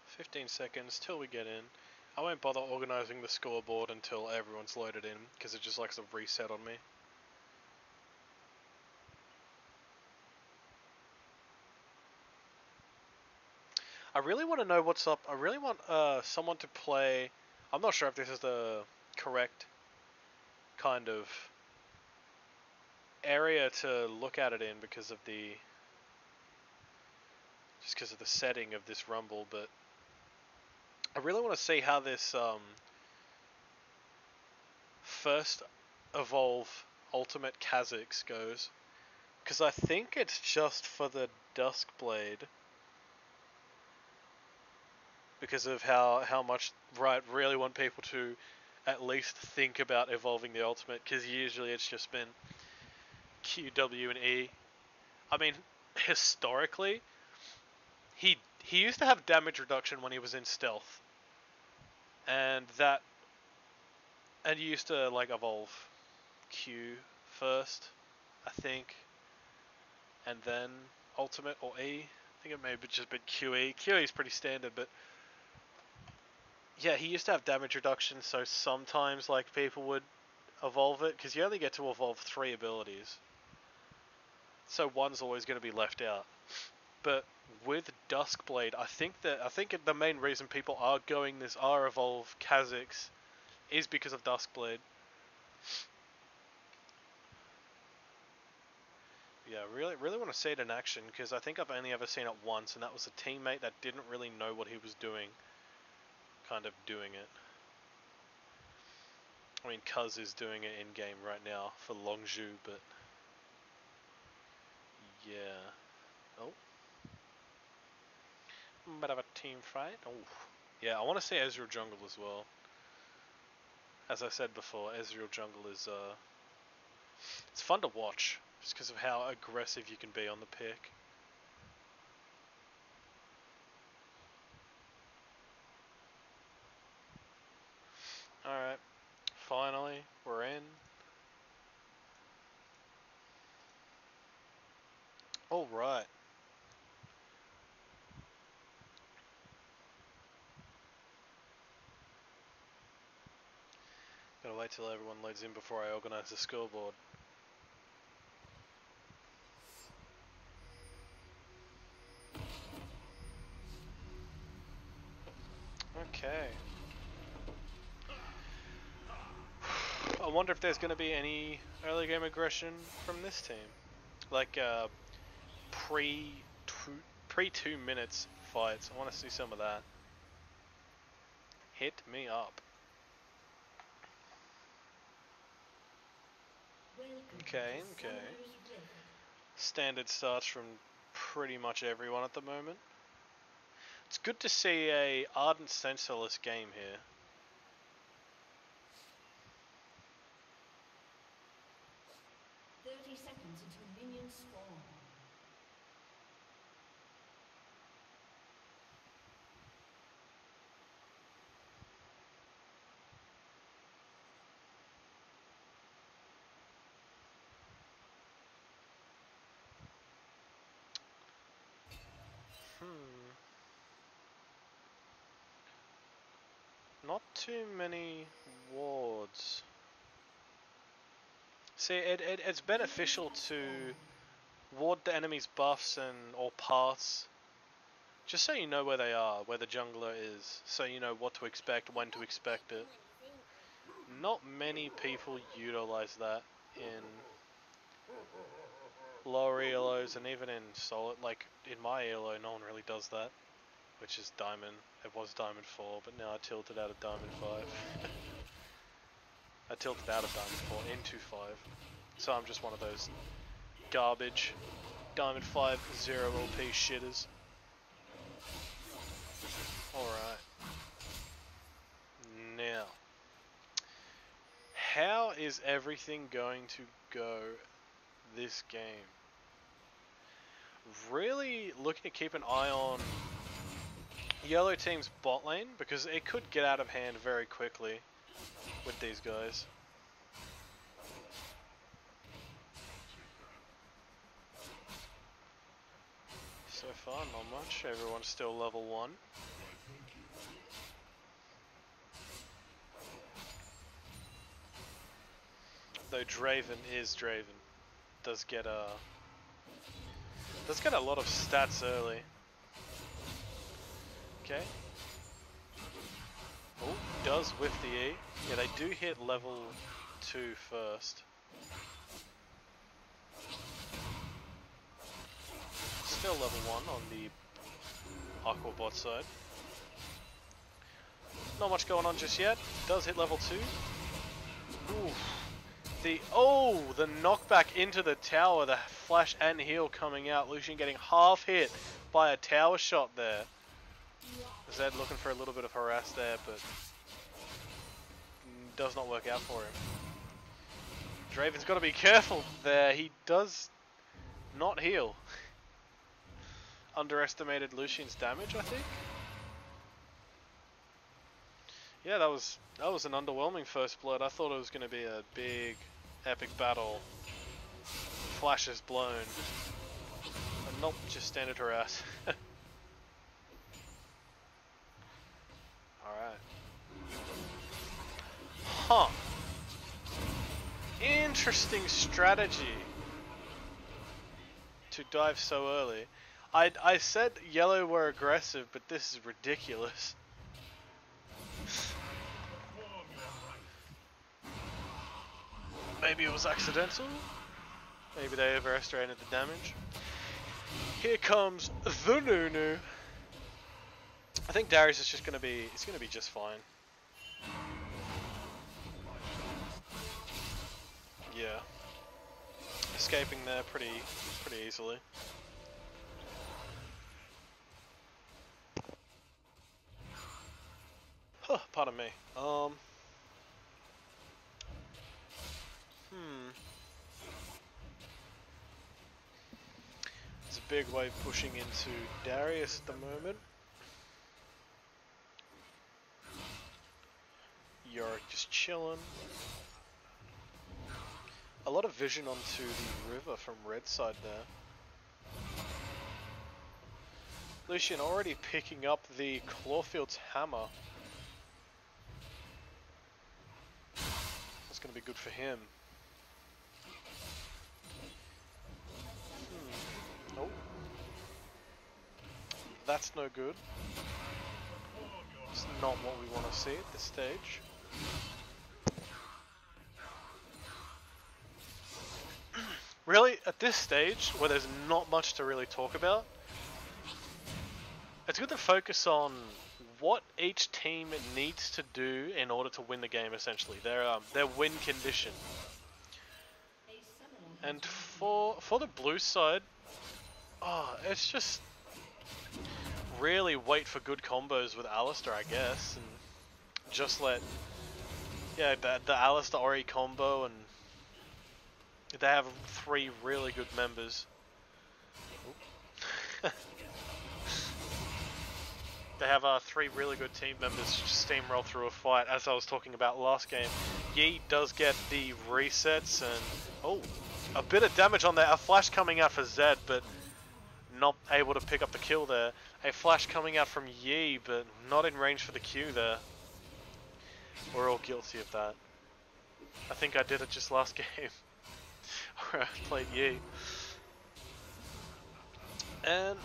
15 seconds till we get in. I won't bother organising the scoreboard until everyone's loaded in, because it just likes to reset on me. I really want to know what's up. I really want someone to play. I'm not sure if this is the correct kind of area to look at it in because of the setting of this rumble, but I really want to see how this first evolve ultimate Kha'Zix goes, because I think it's just for the Duskblade, because of how much really want people to at least think about evolving the ultimate, because usually it's just been Q, W, and E. I mean, historically, he used to have damage reduction when he was in stealth, and he used to like evolve Q first, I think, and then ultimate or E. I think it may have just been QE. QE is pretty standard, but yeah, he used to have damage reduction, so sometimes like people would evolve it, because you only get to evolve 3 abilities, so one's always going to be left out. But with Duskblade, I think the main reason people are going this evolve Kha'Zix is because of Duskblade. Yeah, really want to see it in action, because I think I've only ever seen it once, and that was a teammate that didn't really know what he was doing, kind of doing it. I mean, Cuz is doing it in game right now for Longzhu, but yeah. Oh. Bit of a team fight. Oh. Yeah, I want to see Ezreal jungle as well. As I said before, Ezreal jungle is it's fun to watch, just because of how aggressive you can be on the pick. Alright, finally, we're in. Alright. Gotta wait till everyone loads in before I organise the scoreboard. Okay. I wonder if there's going to be any early game aggression from this team. Like pre 2 minutes fights. I want to see some of that. Hit me up. Okay. Standard starts from pretty much everyone at the moment. It's good to see a ardent sensorless game here. Seconds until minions spawn. Not too many wards. See, it's beneficial to ward the enemy's buffs or paths, just so you know where they are, where the jungler is, so you know what to expect, when to expect it. Not many people utilize that in lower ELOs, and even in solid, like in my ELO, no one really does that, which is Diamond. It was Diamond 4, but now I tilted out of Diamond 5. I tilted out of Diamond 4 into 5, so I'm just one of those garbage Diamond 5 0 LP shitters. Alright. Now, how is everything going to go this game? Really looking to keep an eye on yellow team's bot lane, because it could get out of hand very quickly. with these guys. So far, not much. Everyone's still level 1. Though Draven is Draven, does get a lot of stats early. Okay. Oh, does whiff the E. Yeah, they do hit level 2 first. Still level 1 on the Aqua bot side. Not much going on just yet. Does hit level 2. Ooh. The knockback into the tower, the flash and heal coming out. Lucian getting half hit by a tower shot there. Zed looking for a little bit of harass there, but does not work out for him. Draven's got to be careful there. He does not heal. Underestimated Lucian's damage, I think. Yeah, that was an underwhelming first blood. I thought it was going to be a big, epic battle. Flashes blown. And not just standard harass. Alright. Huh. Interesting strategy to dive so early. I said yellow were aggressive, but this is ridiculous. Maybe it was accidental. Maybe they overestimated the damage. Here comes the Nunu. I think Darius is just gonna be. It's gonna be just fine. Yeah. Escaping there pretty easily. Huh, pardon me. It's a big wave pushing into Darius at the moment. Yorick just chilling. A lot of vision onto the river from red side there. Lucian already picking up the Clawfield's hammer. That's going to be good for him. Oh. That's no good. It's not what we want to see at this stage. Really, at this stage, where there's not much to really talk about, it's good to focus on what each team needs to do in order to win the game, essentially. Their win condition. And for the blue side, it's just really wait for good combos with Alistar, I guess, and just let the Alistar Ori combo, and they have 3 really good members. They have 3 really good team members steamroll through a fight, as I was talking about last game. Yi does get the resets, and a bit of damage on there. A flash coming out for Zed, but not able to pick up the kill there. A flash coming out from Yi, but not in range for the Q there. We're all guilty of that. I think I did it just last game. Where I played Yi. And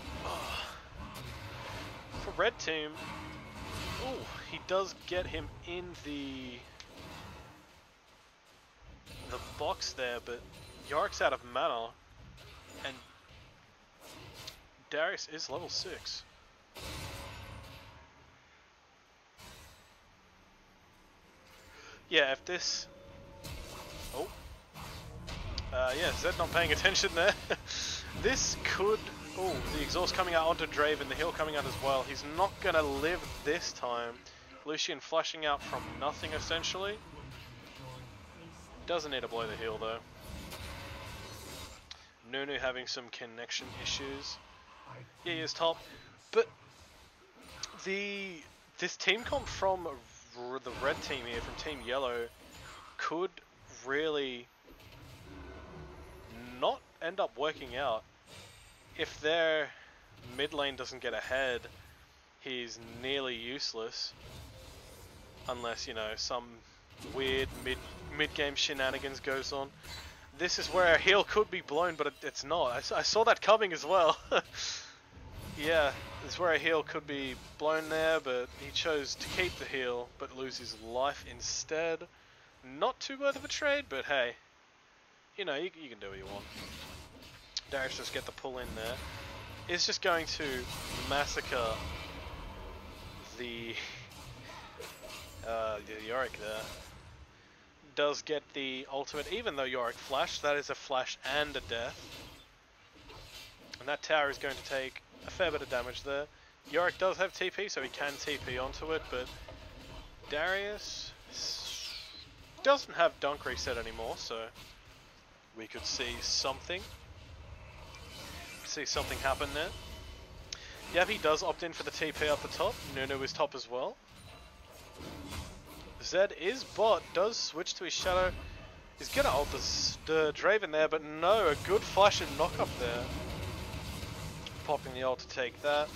for red team, he does get him in the box there, but Yorick's out of mana, and Darius is level 6. Yeah, if this... yeah, Zed not paying attention there. This could... the exhaust coming out onto Draven, the heal coming out as well. He's not going to live this time. Lucian flashing out from nothing, essentially. Doesn't need to blow the heal, though. Nunu having some connection issues. Yeah, he is top. But this team comp from the red team here from Team Yellow could really not end up working out. If their mid lane doesn't get ahead, he's nearly useless. Unless, you know, some weird mid-game shenanigans goes on. This is where a heal could be blown, but it's not. I saw that coming as well. Yeah, this is where a heal could be blown there, but he chose to keep the heal, but lose his life instead. Not too worth of a trade, but hey. You know, you can do what you want. Darius just get the pull in there. Is just going to massacre the Yorick there. Does get the ultimate, even though Yorick flashed. That is a flash and a death. And that tower is going to take a fair bit of damage there. Yorick does have TP, so he can TP onto it, but Darius doesn't have dunk reset anymore, so we could see something. Happen there. Yep, he does opt in for the TP up the top. Nunu is top as well. Zed is bot, does switch to his shadow. He's gonna ult the Draven there, but no, a good flash and knock up there. Popping the ult to take that.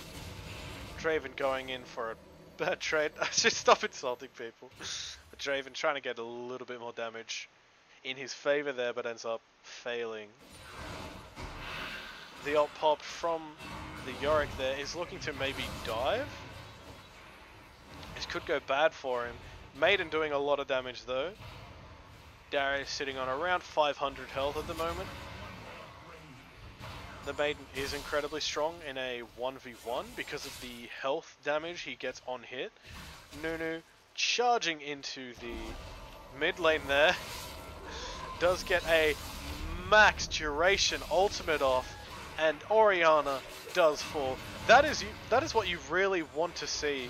Draven going in for a bad trade. I should stop insulting people. But Draven trying to get a little bit more damage in his favor there, but ends up failing. The ult pop from the Yorick there is looking to maybe dive. It could go bad for him. Maiden doing a lot of damage though. Darius sitting on around 500 health at the moment. The Maiden is incredibly strong in a 1v1 because of the health damage he gets on hit. Nunu charging into the mid lane there. Does get a max duration ultimate off, and Orianna does fall. That is what you really want to see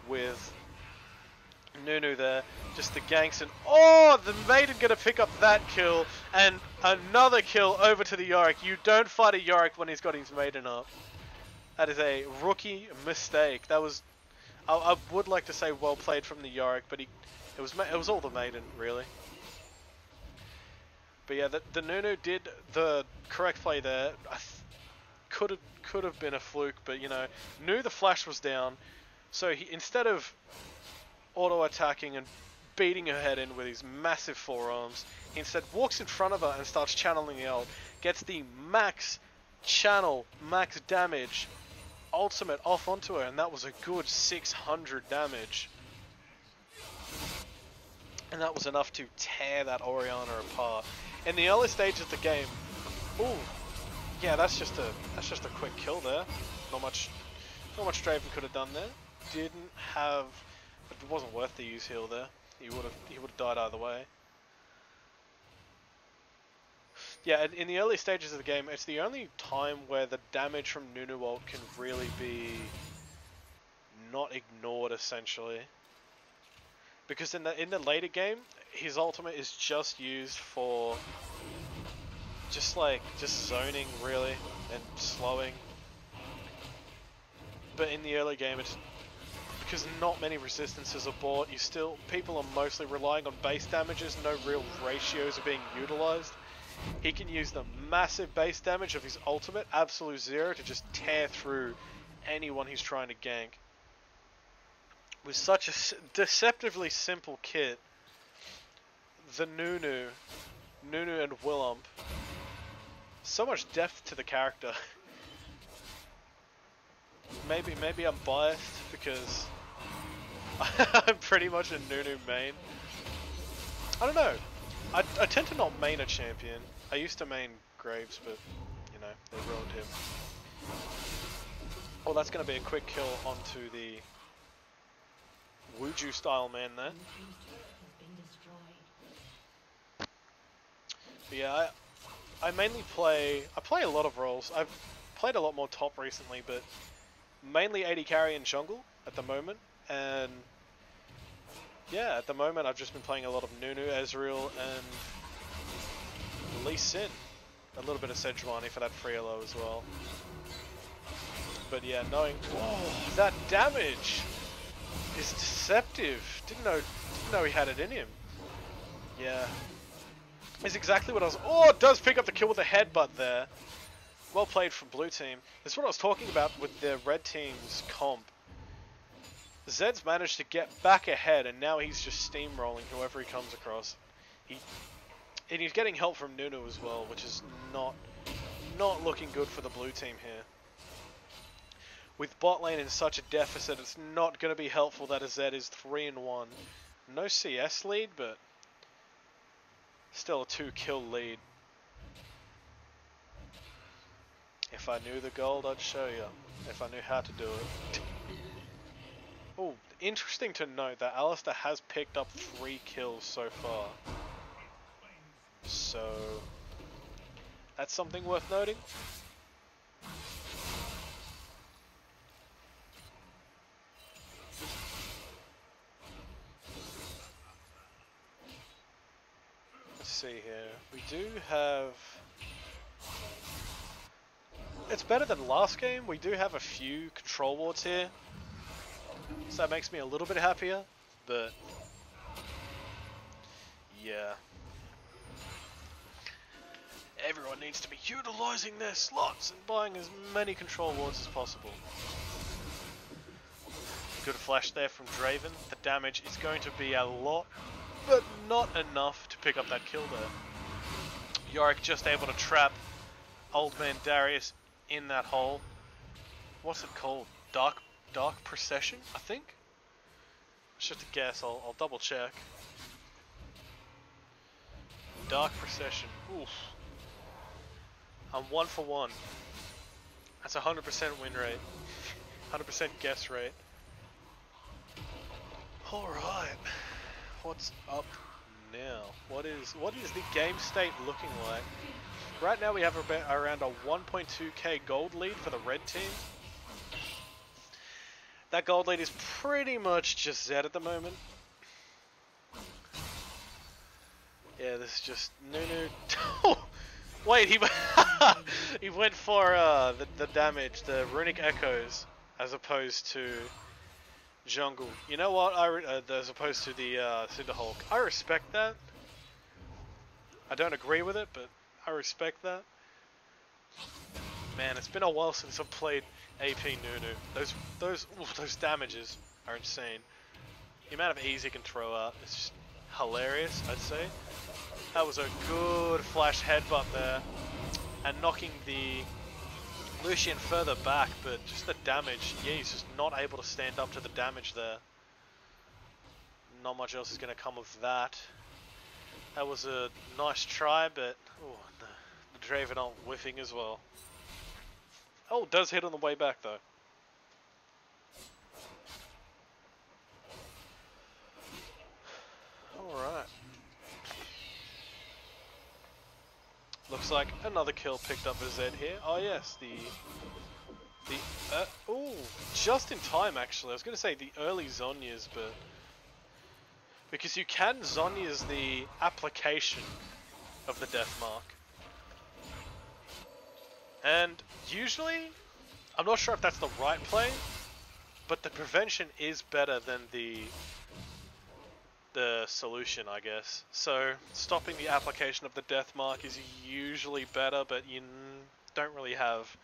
with Nunu there. Just the ganks, and oh, the Maiden gonna pick up that kill, and another kill over to the Yorick. You don't fight a Yorick when he's got his Maiden up. That is a rookie mistake. That was, I would like to say well played from the Yorick, but it was all the Maiden really. But yeah, the Nunu did the correct play there. Could have been a fluke, but you know, knew the flash was down, so he, instead of auto attacking and beating her head in with his massive forearms, he instead walks in front of her and starts channeling the ult, gets the max channel, max damage ultimate off onto her, and that was a good 600 damage. And that was enough to tear that Orianna apart. In the early stage of the game, ooh, yeah, that's just a quick kill there. Not much Draven could have done there. Didn't have, it wasn't worth the use heal there. He would have died either way. Yeah, in the early stages of the game, it's the only time where the damage from Nunu ult can really be not ignored essentially. Because in the later game, his ultimate is just used for just zoning really and slowing. But in the early game, it's because not many resistances are bought. People are mostly relying on base damages. No real ratios are being utilized. He can use the massive base damage of his ultimate, absolute zero, to just tear through anyone he's trying to gank. With such a deceptively simple kit, the Nunu and ULoLW, so much depth to the character. Maybe I'm biased because I'm pretty much a Nunu main. I don't know. I tend to not main a champion. I used to main Graves, but you know, they ruined him. Oh, that's going to be a quick kill onto the Wuju style man there. But yeah, I mainly play a lot of roles. I've played a lot more top recently, but mainly AD carry and jungle at the moment. And yeah, at the moment I've just been playing a lot of Nunu, Ezreal, and Lee Sin. A little bit of Sejuani for that free elo as well. But yeah, knowing, oh, that damage! is deceptive. Didn't know he had it in him. Yeah. It's exactly what I was... Oh, it does pick up the kill with a headbutt there. Well played from blue team. This is what I was talking about with the red team's comp. Zed's managed to get back ahead, and now he's just steamrolling whoever he comes across. And he's getting help from Nunu as well, which is not looking good for the blue team here. With bot lane in such a deficit, it's not going to be helpful that Zed is 3-1. No CS lead, but still a 2-kill lead. If I knew the gold, I'd show you. If I knew how to do it. Oh, interesting to note that Alistair has picked up 3 kills so far. So, that's something worth noting. Let's see here. We do have... It's better than last game. We do have a few control wards here. So that makes me a little bit happier. But... yeah. Everyone needs to be utilising their slots and buying as many control wards as possible. Good flash there from Draven. The damage is going to be a lot, but not enough to pick up that kill there. Yorick just able to trap Old Man Darius in that hole. What's it called? Dark Procession, I think? It's just a guess, I'll double check. Dark Procession. Oof. I'm 1 for 1. That's 100% win rate. 100% guess rate. Alright. What's up now? What is the game state looking like? Right now we have around a 1.2k gold lead for the red team. That gold lead is pretty much just Zed at the moment. Yeah, this is just Nunu. Wait, he went for the damage, the runic echoes, as opposed to jungle. You know what? As opposed to the Cinderhulk. I respect that. I don't agree with it, but I respect that. Man, it's been a while since I've played AP Nunu. Those damages are insane. The amount of ease he can throw out is just hilarious, I'd say. That was a good flash headbutt there, and knocking the Lucian further back, but just the damage, yeah, he's just not able to stand up to the damage there. Not much else is going to come of that. That was a nice try, but oh, the Draven ult whiffing as well. Oh, it does hit on the way back though. Alright. Looks like another kill picked up for Zed here. Oh yes, oh, just in time actually. I was going to say the early Zhonya's, but because you can Zhonya's the application of the death mark. And usually, I'm not sure if that's the right play, but the prevention is better than the solution, I guess. So stopping the application of the death mark is usually better, but you don't really have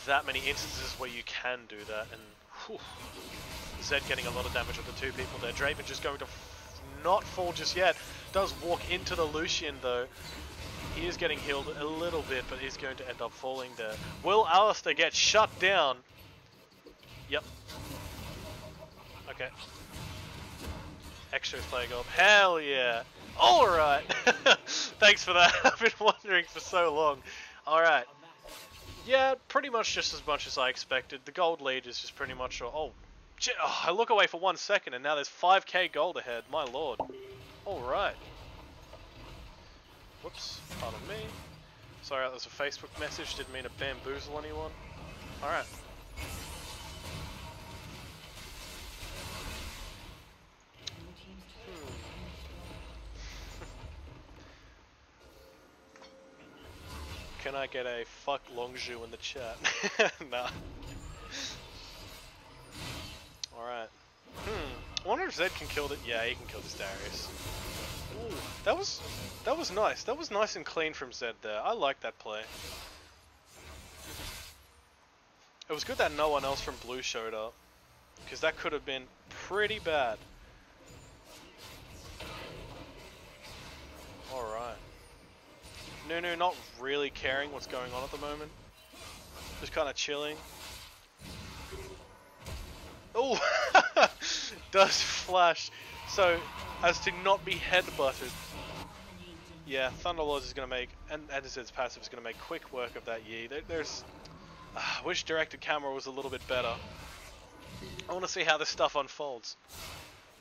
that many instances where you can do that. And whew, Zed getting a lot of damage with the 2 people there. Draven just going to not fall just yet. Does walk into the Lucian though. He is getting healed a little bit, but he's going to end up falling there. Will Alistair get shut down? Yep. Okay. Extra flag up. Hell yeah. Alright. Thanks for that. I've been wondering for so long. Alright. Yeah, pretty much as I expected. The gold lead is just pretty much... Oh, I look away for 1 second and now there's 5k gold ahead. My lord. Alright. Whoops. Pardon me. Sorry, that was a Facebook message. Didn't mean to bamboozle anyone. Alright. Can I get a fuck Longzhu in the chat? Nah. Alright. I wonder if Zed can kill it. Yeah, he can kill this Darius. Ooh, that was nice. That was nice and clean from Zed there. I like that play. It was good that no one else from blue showed up, because that could have been pretty bad. Alright. Nunu not really caring what's going on at the moment. Just kind of chilling. Oh! Does flash so as to not be headbutted. Yeah, Thunderlords is going to make, and Zed's passive is going to make quick work of that Yi. There's... I wish directed camera was a little bit better. I want to see how this stuff unfolds.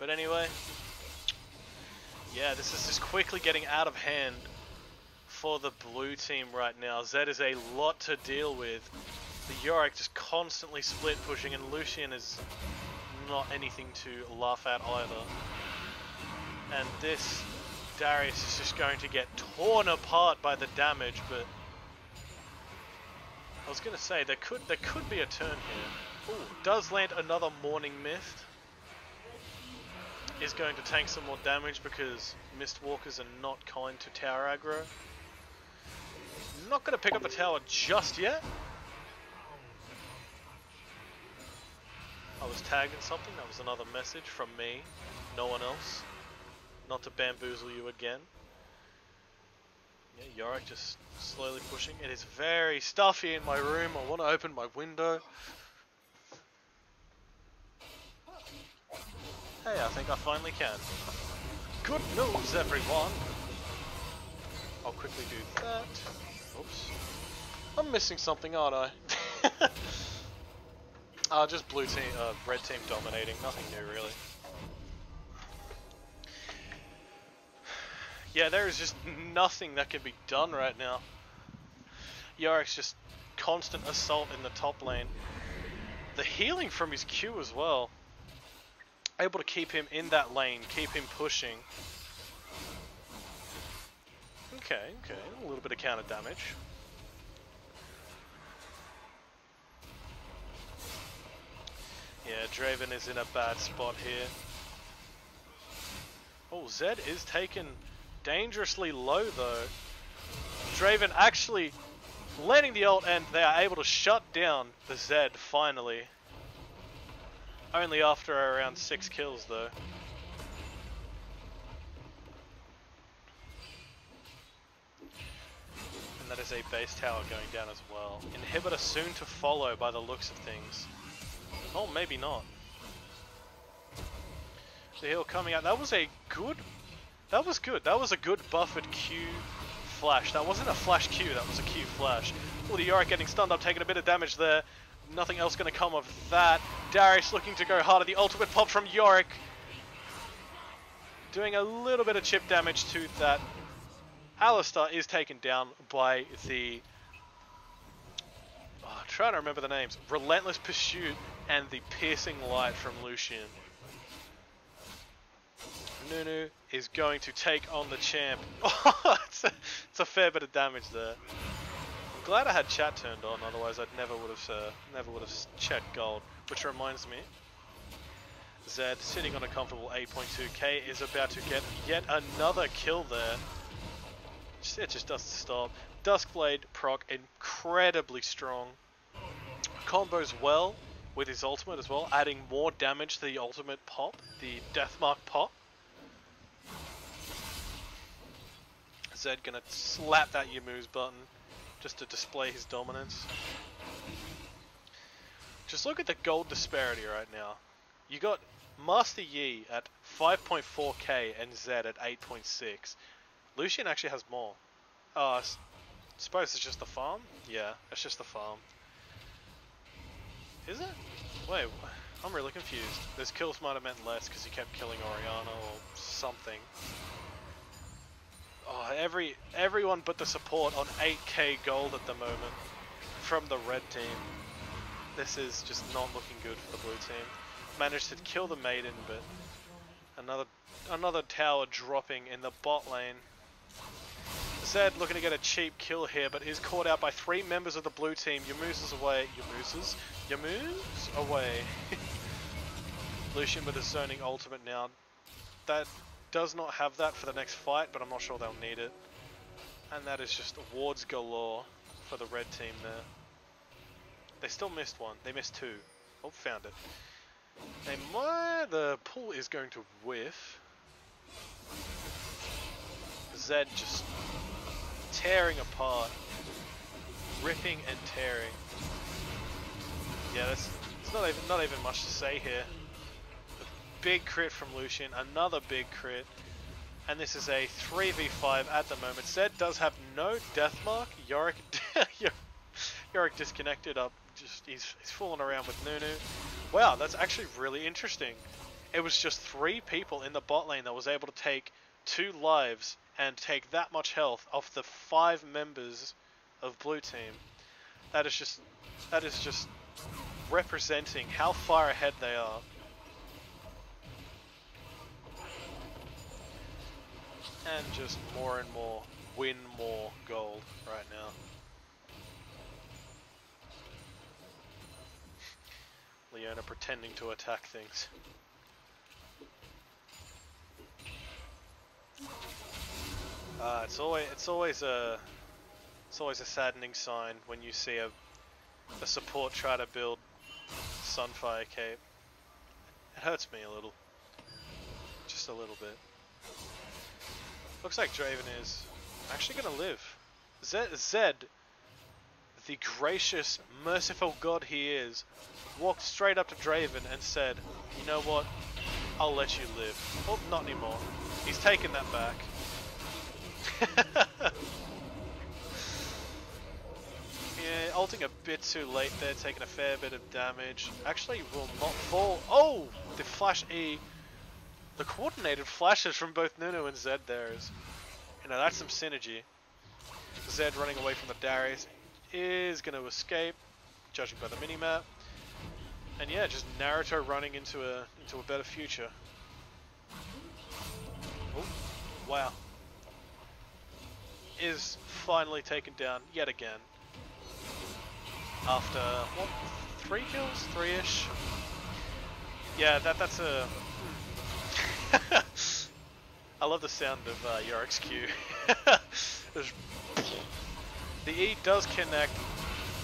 But anyway, yeah, this is just quickly getting out of hand for the blue team right now. Zed is a lot to deal with. The Yorick just constantly split pushing, and Lucian is not anything to laugh at either. And this Darius is just going to get torn apart by the damage, but I was going to say there could be a turn here. Ooh, does land another Morning Mist. Is going to tank some more damage because Mistwalkers are not kind to tower aggro. Not going to pick up the tower just yet. I was tagged in something. That was another message from me, no one else. Not to bamboozle you again. Yeah, Yorick just slowly pushing. It is very stuffy in my room. I want to open my window. Hey, I think I finally can. Good news, everyone. I'll quickly do that. Oops. I'm missing something, aren't I? Just blue team, red team dominating. Nothing new, really. Yeah, there is just nothing that can be done right now. Yorick's just constant assault in the top lane. The healing from his Q as well. Able to keep him in that lane, keep him pushing. Okay, a little bit of counter damage. Yeah, Draven is in a bad spot here. Oh, Zed is taken dangerously low though. Draven actually landing the ult, and they are able to shut down the Zed finally. Only after around 6 kills though. And that is a base tower going down as well. Inhibitor soon to follow by the looks of things. Oh, maybe not. The heal coming out. That was a good... That was good. That was a good buffered Q flash. That wasn't a flash Q, that was a Q flash. Oh, the Yorick getting stunned up, taking a bit of damage there. Nothing else going to come of that. Darius looking to go harder. The ultimate pop from Yorick. Doing a little bit of chip damage to that. Alistar is taken down by the... Oh, I'm trying to remember the names. Relentless Pursuit and the Piercing Light from Lucian. Nunu is going to take on the champ. Oh, it's a fair bit of damage there. I'm glad I had chat turned on, otherwise I never would have checked gold. Which reminds me, Zed sitting on a comfortable 8.2k is about to get yet another kill there. It just doesn't stop. Duskblade proc incredibly strong. Combos well with his ultimate as well, adding more damage to the ultimate pop, the Deathmark pop. Zed gonna slap that Ymu's button just to display his dominance. Just look at the gold disparity right now. You got Master Yi at 5.4k and Zed at 8.6. Lucian actually has more. I suppose it's just the farm? Yeah, it's just the farm. Is it? Wait, I'm really confused. Those kills might have meant less because he kept killing Orianna or something. Oh, everyone but the support on 8k gold at the moment from the red team. This is just not looking good for the blue team. Managed to kill the Maiden, but another tower dropping in the bot lane. Zed looking to get a cheap kill here, but is caught out by 3 members of the blue team. Ymu's away. Ymu's away. Lucian with a zoning ultimate now. That does not have that for the next fight, but I'm not sure they'll need it. And that is just wards galore for the red team there. They still missed one. They missed two. Oh, found it. The pull is going to whiff. Zed just tearing apart. Ripping and tearing. Yeah, there's not even much to say here. Big crit from Lucian, another big crit, and this is a 3v5 at the moment. Zed does have no death mark. Yorick disconnected up. He's fooling around with Nunu. Wow, that's actually really interesting. It was just 3 people in the bot lane that was able to take 2 lives and take that much health off the 5 members of blue team. That is just representing how far ahead they are. And just more and more, win more gold right now. Leona pretending to attack things. It's always a saddening sign when you see a support try to build Sunfire Cape. It hurts me a little. Just a little bit. Looks like Draven is actually gonna live. Zed, the gracious, merciful god he is, walked straight up to Draven and said, "You know what? I'll let you live." Oh, not anymore. He's taken that back. Yeah, ulting a bit too late there, taking a fair bit of damage. Actually will not fall. Oh! The flash E. The coordinated flashes from both Nunu and Zed there is, that's some synergy. Zed running away from the Darius is going to escape, judging by the minimap. And yeah, just Naruto running into a better future. Oh, wow. Is finally taken down yet again. After, what, 3 kills? 3-ish? Yeah, that's a... I love the sound of Yorick's Q. The E does connect,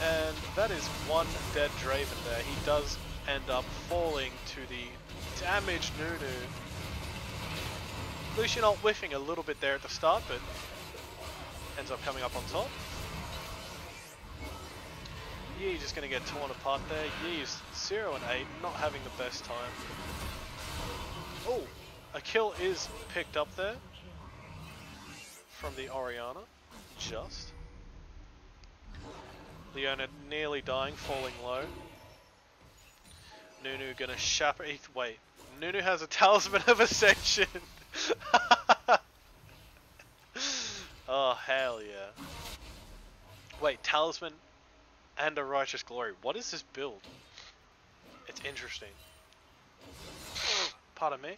and that is one dead Draven there. He does end up falling to the damaged Nunu. Lucian ult whiffing a little bit there at the start, but ends up coming up on top. Yi just going to get torn apart there. Yi's 0 and 8, not having the best time. Oh! A kill is picked up there from the Orianna, just. Leona nearly dying, falling low. Nunu gonna shaper. Wait, Nunu has a Talisman of Ascension. Oh hell yeah! Wait, Talisman and a Righteous Glory. What is this build? It's interesting. Pardon me.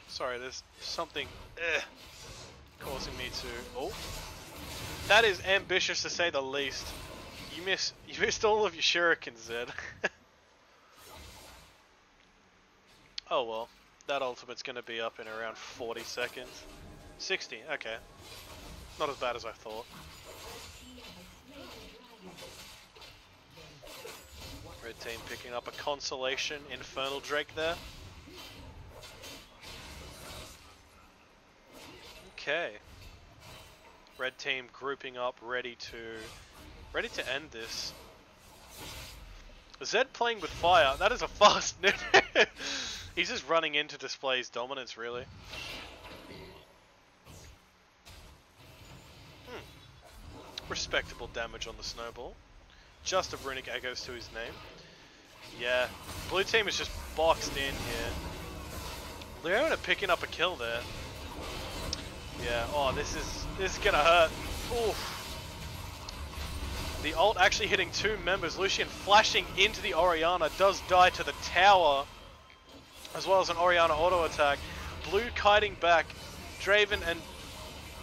Sorry, there's something causing me to... Oh, that is ambitious to say the least. You missed all of your shurikens, Zed. Oh well, that ultimate's going to be up in around 40 seconds. 60, okay. Not as bad as I thought. Red team picking up a consolation Infernal Drake there. Okay. Red team grouping up, ready to end this. Zed playing with fire. That is a fast Nunu. He's just running in to display his dominance, really. Respectable damage on the snowball. Just a runic echoes to his name. Yeah, blue team is just boxed in here. Leona picking up a kill there. Yeah, oh, this is gonna hurt. Oof. The ult actually hitting 2 members. Lucian flashing into the Orianna, does die to the tower, as well as an Orianna auto attack. Blue kiting back. Draven and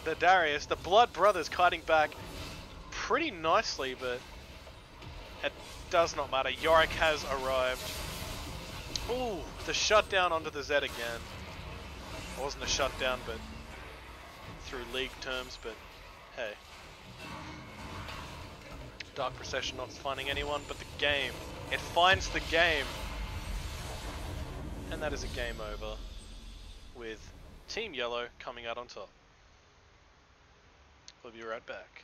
the Darius, the Blood Brothers kiting back pretty nicely, but it does not matter. Yorick has arrived. Ooh, the shutdown onto the Z again. It wasn't a shutdown, but through league terms, but hey. Dark Procession not finding anyone, but the game. It finds the game. And that is a game over with Team Yellow coming out on top. We'll be right back.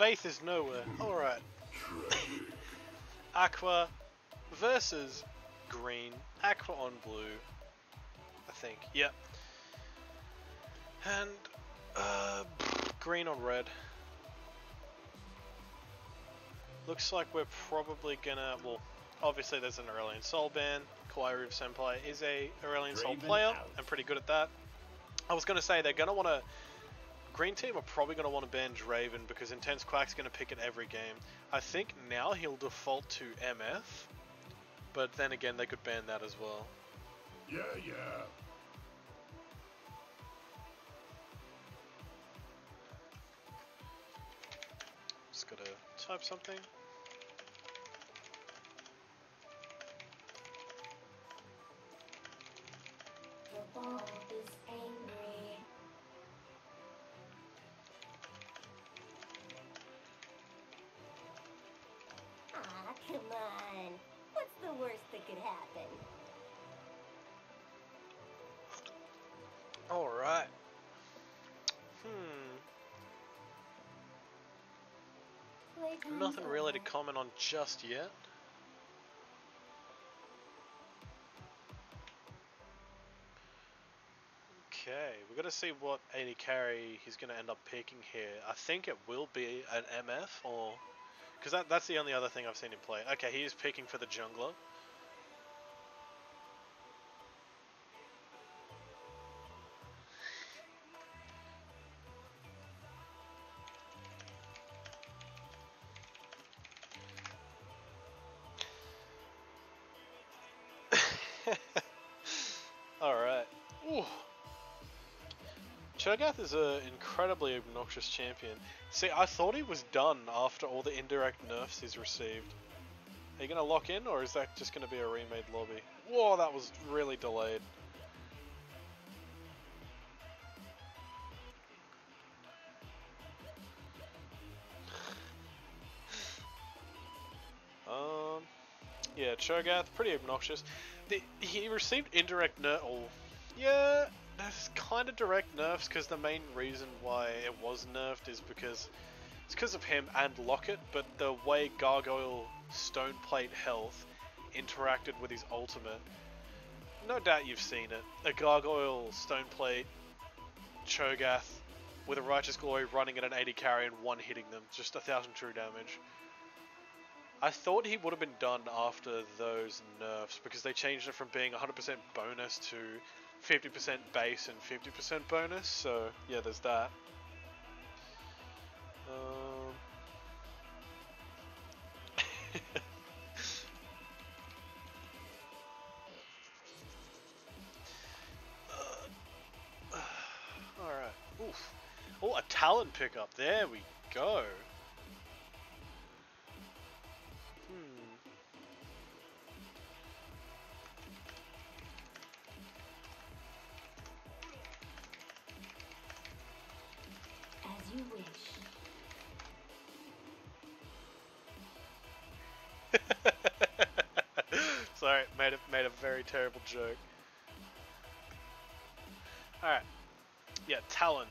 faith is nowhere. Alright. Aqua versus green. Aqua on blue. I think. Yep. And green on red. Looks like we're probably gonna, well, obviously there's an Aurelion Soul ban. Kawaii Roof Senpai is a Aurelion Soul player and pretty good at that. I was gonna say they're gonna wanna, green team are probably gonna wanna ban Draven because Intense Quack's gonna pick it every game. I think now he'll default to MF, but then again they could ban that as well. Yeah, yeah. Just gotta type something. The ball is angry. Ah, come on. What's the worst that could happen? Alright. Playtime's Nothing really to over. comment on just yet. Okay, we're gonna see what AD carry he's gonna end up picking here. I think it will be an MF or, because that's the only other thing I've seen him play. Okay, he is picking for the jungler. Alright. Ooh. Cho'Gath is an incredibly obnoxious champion. See, I thought he was done after all the indirect nerfs he's received. Are you going to lock in, or is that just going to be a remade lobby? Whoa, that was really delayed. Yeah, Cho'Gath, pretty obnoxious. He received indirect nerf. Oh, yeah, that's kind of direct nerfs because the main reason why it was nerfed is because it's because of him and Locket, but the way Gargoyle Stoneplate health interacted with his ultimate. No doubt you've seen it. A Gargoyle Stoneplate Cho'Gath with a Righteous Glory running at an 80 carry and one hitting them, just 1000 true damage. I thought he would have been done after those nerfs because they changed it from being 100% bonus to 50% base and 50% bonus, so yeah, there's that. Alright. Oof. Oh, a talent pickup. There we go. As you wish. Sorry, made a very terrible joke. Alright. Yeah, Talon.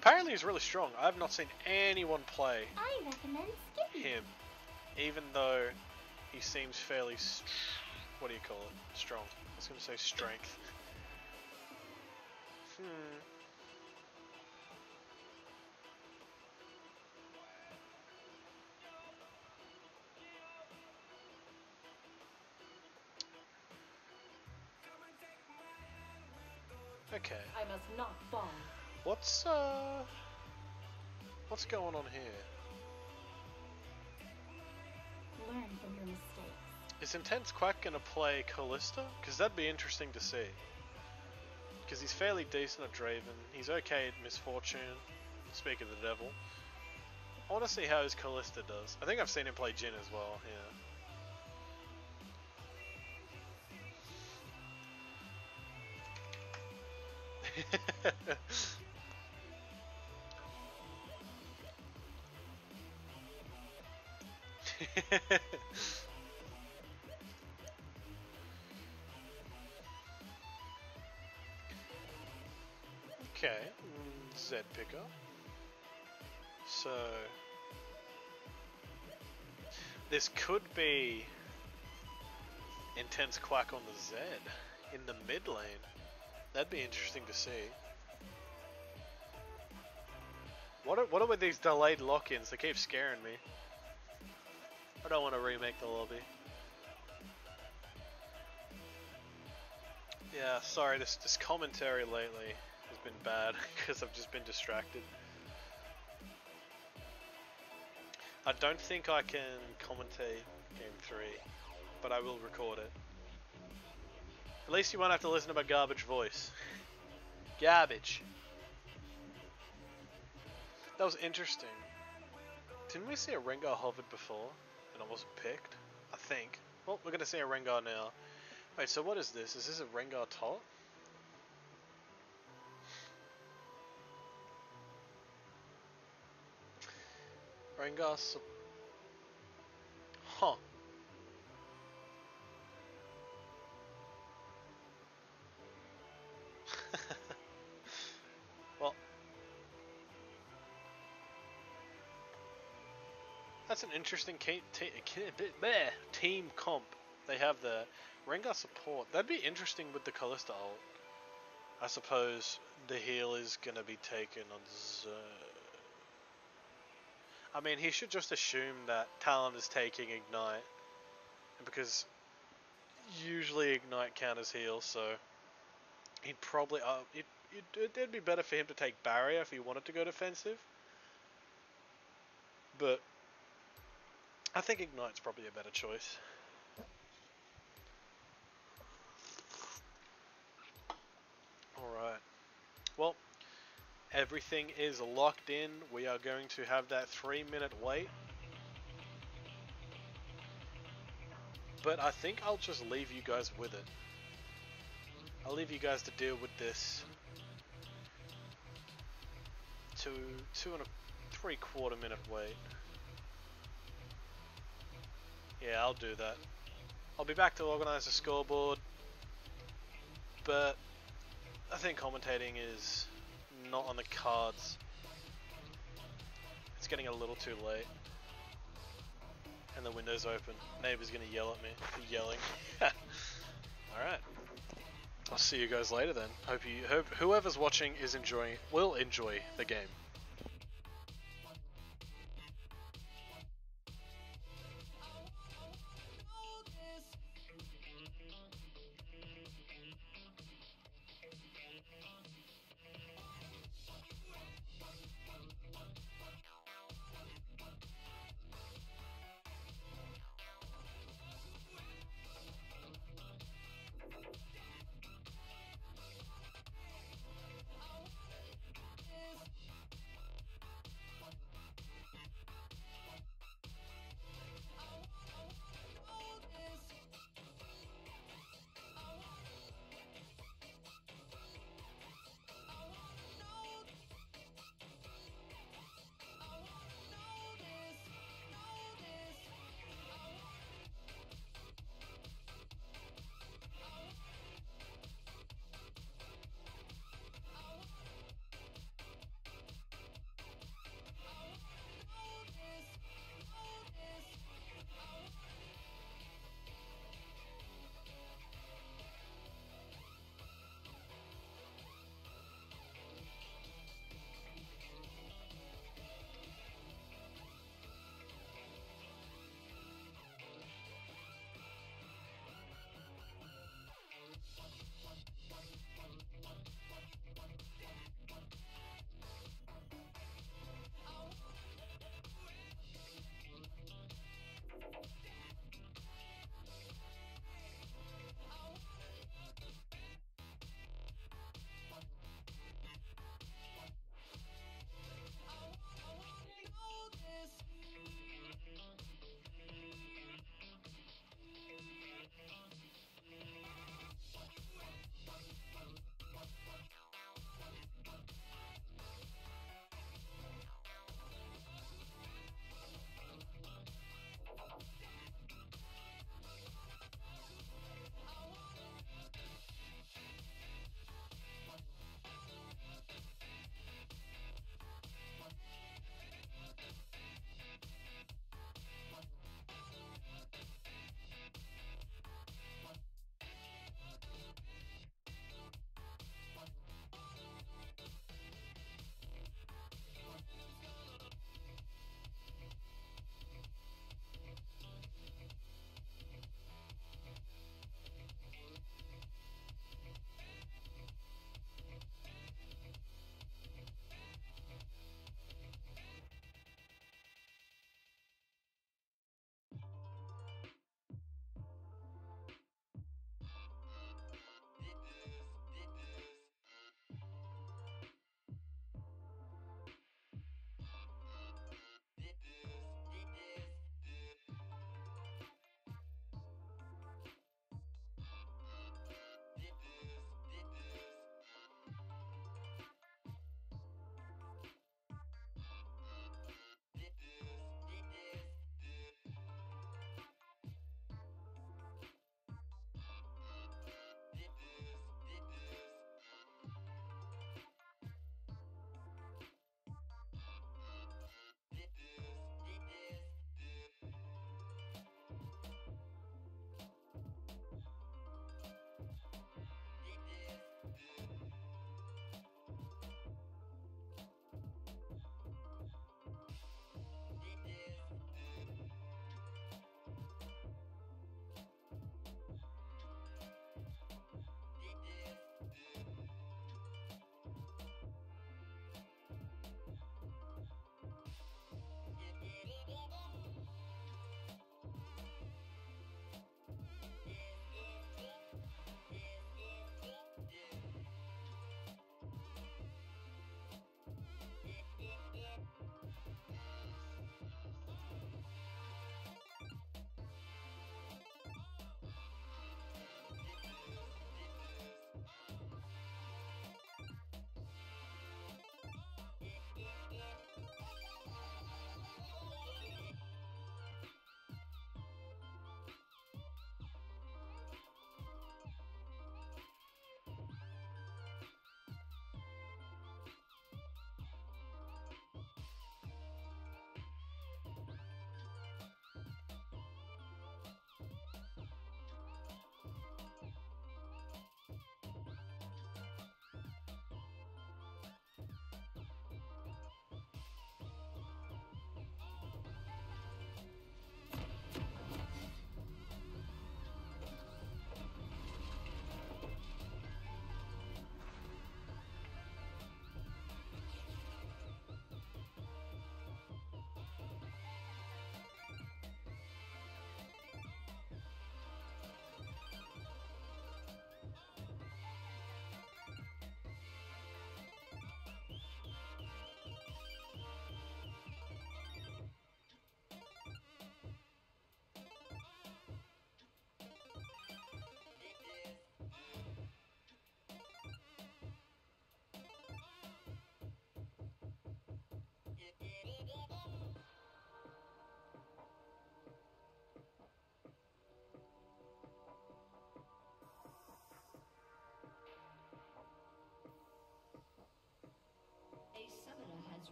Apparently he's really strong. I have not seen anyone play I recommend skipping. him, even though he seems fairly, what do you call it? Strong. I was going to say strength. Okay. I must not fall. What's going on here? Learn from your mistakes. Is Intense Quack gonna play Callista? Because that'd be interesting to see. Because he's fairly decent at Draven. He's okay at Misfortune. Speak of the devil. I want to see how his Callista does. I think I've seen him play Jhin as well, yeah. Okay, Z pickup. So, This could be intense quack on the Z in the mid lane. That'd be interesting to see. What are with these delayed lock-ins? They keep scaring me. I don't want to remake the lobby. Yeah, sorry, this commentary lately has been bad because I've just been distracted. I don't think I can commentate Game 3, but I will record it. At least you won't have to listen to my garbage voice. Garbage. That was interesting. Didn't we see a Rengar hovered before and I wasn't picked? I think. Well, we're going to see a Rengar now. Wait, so what is this? Is this a Rengar top? Rengar Huh. Well, that's an interesting team comp. They have the Rengar support. That'd be interesting with the Kalista ult. I suppose the heal is gonna be taken on Z. I mean, he should just assume that Talon is taking Ignite, because usually Ignite counters heal, so he'd probably it'd be better for him to take Barrier if he wanted to go defensive. But I think Ignite's probably a better choice. Alright. Well, everything is locked in. We are going to have that 3-minute wait. But I think I'll just leave you guys with it. I'll leave you guys to deal with this 2 3/4 minute wait. Yeah, I'll do that. I'll be back to organize the scoreboard, but I think commentating is not on the cards. It's getting a little too late. And the window's open. Neighbor's gonna yell at me for yelling. Alright. I'll see you guys later then. Hope whoever's watching will enjoy the game.